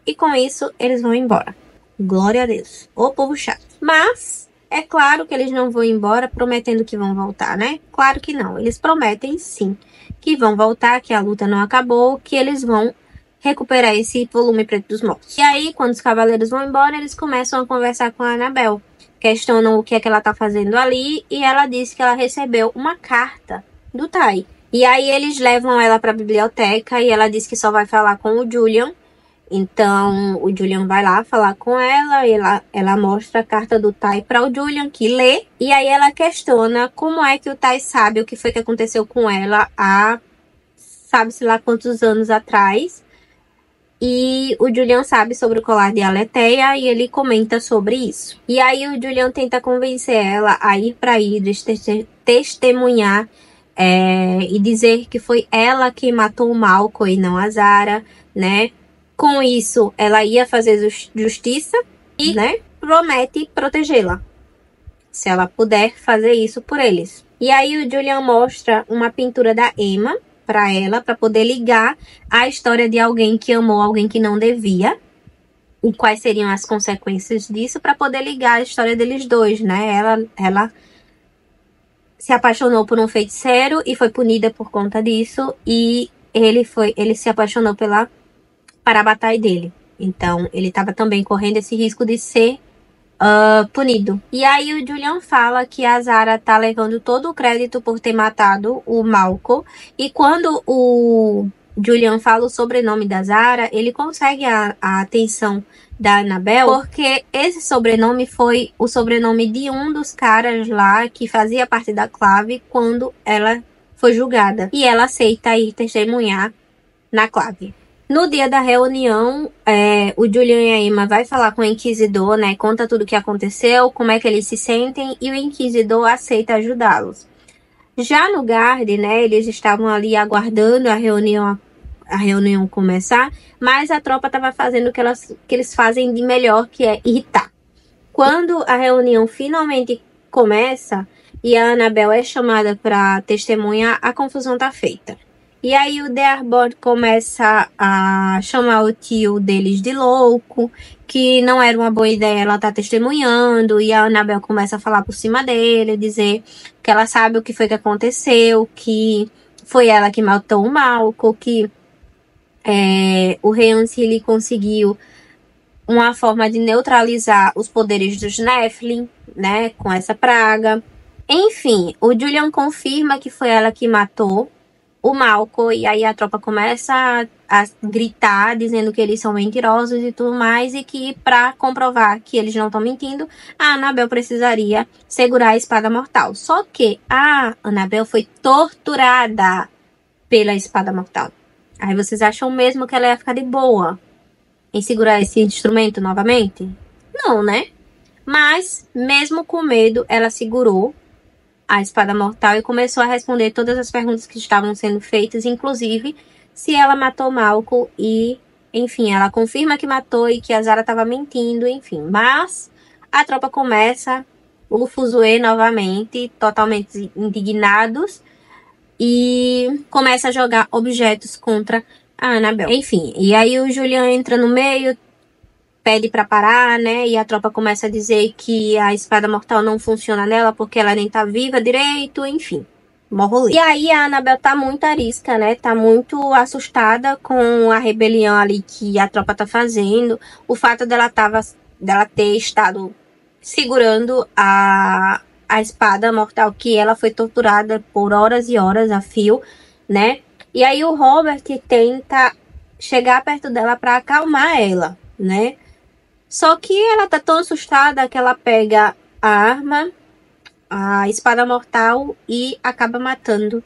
e com isso eles vão embora. Glória a Deus. O povo chato. Mas é claro que eles não vão embora prometendo que vão voltar, né? Claro que não. Eles prometem sim que vão voltar, que a luta não acabou, que eles vão recuperar esse volume Preto dos Mortos. E aí, quando os cavaleiros vão embora, eles começam a conversar com a Annabelle. Questionam o que é que ela tá fazendo ali e ela diz que ela recebeu uma carta do Tai. E aí eles levam ela para a biblioteca e ela diz que só vai falar com o Julian. Então, o Julian vai lá falar com ela e ela mostra a carta do Tai para o Julian, que lê. E aí ela questiona como é que o Tai sabe o que foi que aconteceu com ela há sabe-se lá quantos anos atrás. E o Julian sabe sobre o colar de Aletheia e ele comenta sobre isso. E aí o Julian tenta convencer ela a ir para Idris, testemunhar e dizer que foi ela que matou o Malcolm e não a Zara, né? Com isso, ela ia fazer justiça e, né, promete protegê-la, se ela puder fazer isso por eles. E aí o Julian mostra uma pintura da Emma para ela, para poder ligar a história de alguém que amou alguém que não devia e quais seriam as consequências disso, para poder ligar a história deles dois, né? Ela se apaixonou por um feiticeiro e foi punida por conta disso, e ele se apaixonou pela Parabatai dele. Então, ele estava também correndo esse risco de ser punido. E aí o Julian fala que a Zara tá levando todo o crédito por ter matado o Malcolm. E quando o Julian fala o sobrenome da Zara, ele consegue a atenção da Annabelle, porque esse sobrenome foi o sobrenome de um dos caras lá que fazia parte da Clave quando ela foi julgada. E ela aceita ir testemunhar na Clave. No dia da reunião, o Julian e a Emma vai falar com o Inquisidor, né? Conta tudo o que aconteceu, como é que eles se sentem, e o Inquisidor aceita ajudá-los. Já no Guard, né? Eles estavam ali aguardando a reunião começar, mas a tropa estava fazendo o que eles fazem de melhor, que é irritar. Quando a reunião finalmente começa e a Annabelle é chamada para testemunhar, a confusão tá feita. E aí o Dearborn começa a chamar o tio deles de louco, que não era uma boa ideia ela tá testemunhando, e a Annabelle começa a falar por cima dele, dizer que ela sabe o que foi que aconteceu, que foi ela que matou o Malcolm, que o rei Ancile conseguiu uma forma de neutralizar os poderes dos Nephilim, né, com essa praga. Enfim, o Julian confirma que foi ela que matou o Malcolm, e aí a tropa começa a gritar, dizendo que eles são mentirosos e tudo mais, e que para comprovar que eles não estão mentindo, a Annabelle precisaria segurar a espada mortal. Só que a Annabelle foi torturada pela espada mortal. Aí vocês acham mesmo que ela ia ficar de boa em segurar esse instrumento novamente? Não, né? Mas, mesmo com medo, ela segurou a espada mortal e começou a responder todas as perguntas que estavam sendo feitas, inclusive se ela matou Malcolm e, enfim, ela confirma que matou e que a Zara estava mentindo, enfim. Mas a tropa começa o fuzuê novamente, totalmente indignados, e começa a jogar objetos contra a Annabelle. Enfim, e aí o Julian entra no meio, pede pra parar, né? E a tropa começa a dizer que a espada mortal não funciona nela porque ela nem tá viva direito, enfim. Morro. E aí a Annabelle tá muito arisca, né? Tá muito assustada com a rebelião ali que a tropa tá fazendo. O fato dela ter estado segurando a espada mortal, que ela foi torturada por horas e horas a fio, né? E aí o Robert tenta chegar perto dela pra acalmar ela, né? Só que ela tá tão assustada que ela pega a arma, a espada mortal, e acaba matando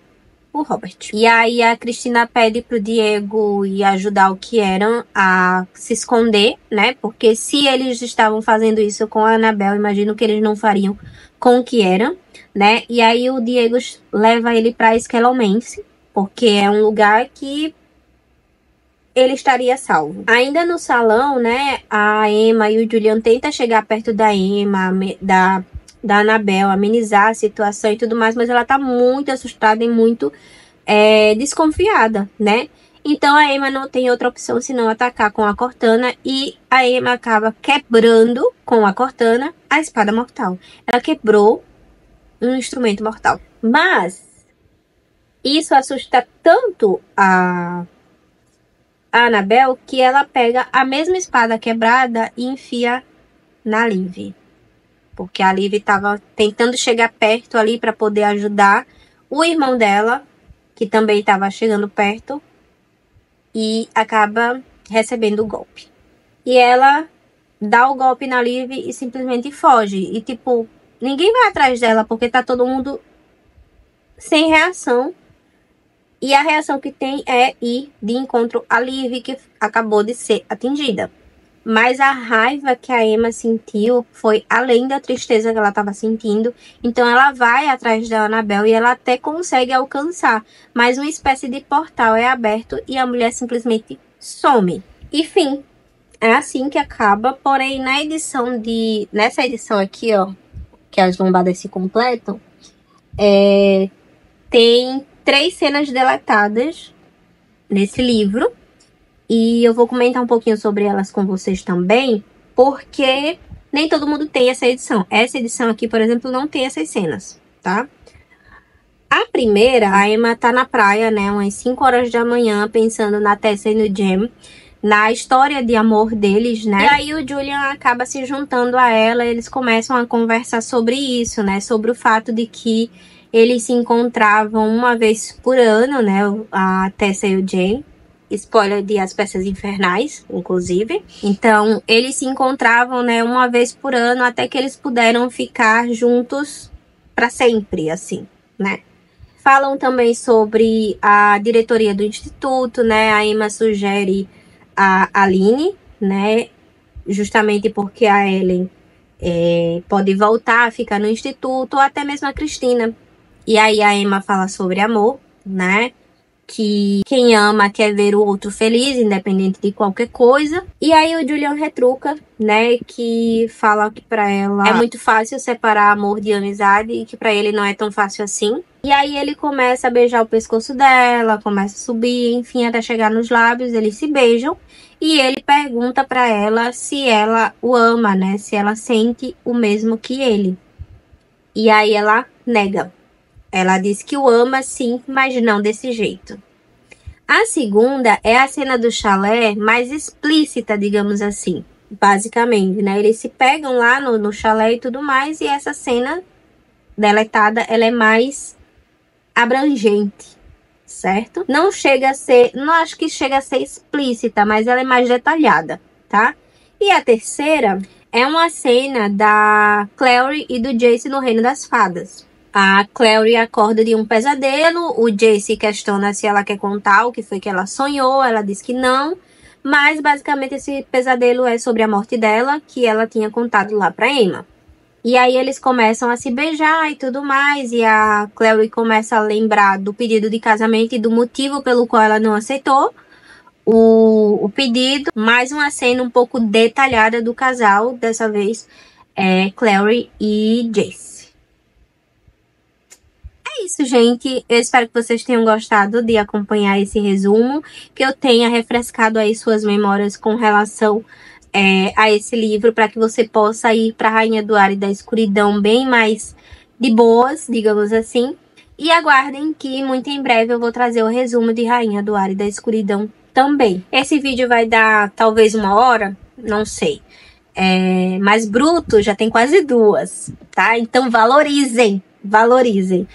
o Robert. E aí a Cristina pede pro Diego ir ajudar o Kieran a se esconder, né? Porque se eles estavam fazendo isso com a Annabelle, imagino que eles não fariam com o Kieran, né? E aí o Diego leva ele pra Scalomance, porque é um lugar que ele estaria salvo. Ainda no salão, né, a Emma e o Julian tentam chegar perto da Emma, da Annabelle, amenizar a situação e tudo mais, mas ela tá muito assustada e muito desconfiada, né? Então a Emma não tem outra opção senão atacar com a Cortana, e a Emma acaba quebrando com a Cortana a espada mortal. Ela quebrou um instrumento mortal. Mas isso assusta tanto a Annabelle que ela pega a mesma espada quebrada e enfia na Liv. Porque a Liv estava tentando chegar perto ali para poder ajudar o irmão dela, que também estava chegando perto, e acaba recebendo o golpe. E ela dá o golpe na Liv e simplesmente foge. E tipo, ninguém vai atrás dela porque tá todo mundo sem reação. E a reação que tem é ir de encontro a Liv, que acabou de ser atingida. Mas a raiva que a Emma sentiu foi além da tristeza que ela estava sentindo. Então ela vai atrás da Annabelle e ela até consegue alcançar. Mas uma espécie de portal é aberto e a mulher simplesmente some. E fim. É assim que acaba. Porém, nessa edição aqui, ó, que as lombadas se completam, tem 3 cenas deletadas nesse livro. E eu vou comentar um pouquinho sobre elas com vocês também, porque nem todo mundo tem essa edição. Essa edição aqui, por exemplo, não tem essas cenas, tá? A primeira, a Emma tá na praia, né, umas 5 horas da manhã, pensando na Tessa e no Jem, na história de amor deles, né? E aí o Julian acaba se juntando a ela, eles começam a conversar sobre isso, né? Sobre o fato de que eles se encontravam uma vez por ano, né? A Tessa e o Jem. Spoiler de As Peças Infernais, inclusive. Então, eles se encontravam, né, uma vez por ano, até que eles puderam ficar juntos para sempre, assim, né? Falam também sobre a diretoria do instituto, né? A Emma sugere a Aline, né? Justamente porque a Ellen pode voltar a ficar no instituto, ou até mesmo a Cristina. E aí a Emma fala sobre amor, né? Que quem ama quer ver o outro feliz, independente de qualquer coisa. E aí o Julian retruca, né, que fala que pra ela é muito fácil separar amor de amizade e que pra ele não é tão fácil assim. E aí ele começa a beijar o pescoço dela, começa a subir, enfim, até chegar nos lábios, eles se beijam. E ele pergunta pra ela se ela o ama, né, se ela sente o mesmo que ele. E aí ela nega. Ela diz que o ama sim, mas não desse jeito. A segunda é a cena do chalé mais explícita, digamos assim, basicamente, né? Eles se pegam lá no chalé e tudo mais, e essa cena deletada, ela é mais abrangente, certo? Não chega a ser, não acho que chega a ser explícita, mas ela é mais detalhada, tá? E a terceira é uma cena da Clary e do Jace no Reino das Fadas. A Clary acorda de um pesadelo, o Jace questiona se ela quer contar o que foi que ela sonhou, ela diz que não, mas basicamente esse pesadelo é sobre a morte dela, que ela tinha contado lá pra Aemma. E aí eles começam a se beijar e tudo mais, e a Clary começa a lembrar do pedido de casamento e do motivo pelo qual ela não aceitou o pedido. Mais uma cena um pouco detalhada do casal, dessa vez Clary e Jace. É isso, gente. Eu espero que vocês tenham gostado de acompanhar esse resumo, que eu tenha refrescado aí suas memórias com relação a esse livro, para que você possa ir para a Rainha do Ar e da Escuridão bem mais de boas, digamos assim. E aguardem que muito em breve eu vou trazer o resumo de Rainha do Ar e da Escuridão também. Esse vídeo vai dar talvez 1 hora, não sei. Mas bruto já tem quase 2, tá? Então valorizem, valorizem.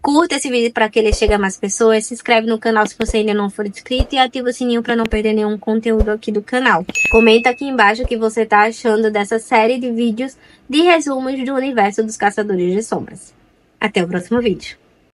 Curta esse vídeo para que ele chegue a mais pessoas, se inscreve no canal se você ainda não for inscrito e ativa o sininho para não perder nenhum conteúdo aqui do canal. Comenta aqui embaixo o que você tá achando dessa série de vídeos de resumos do universo dos Caçadores de Sombras. Até o próximo vídeo.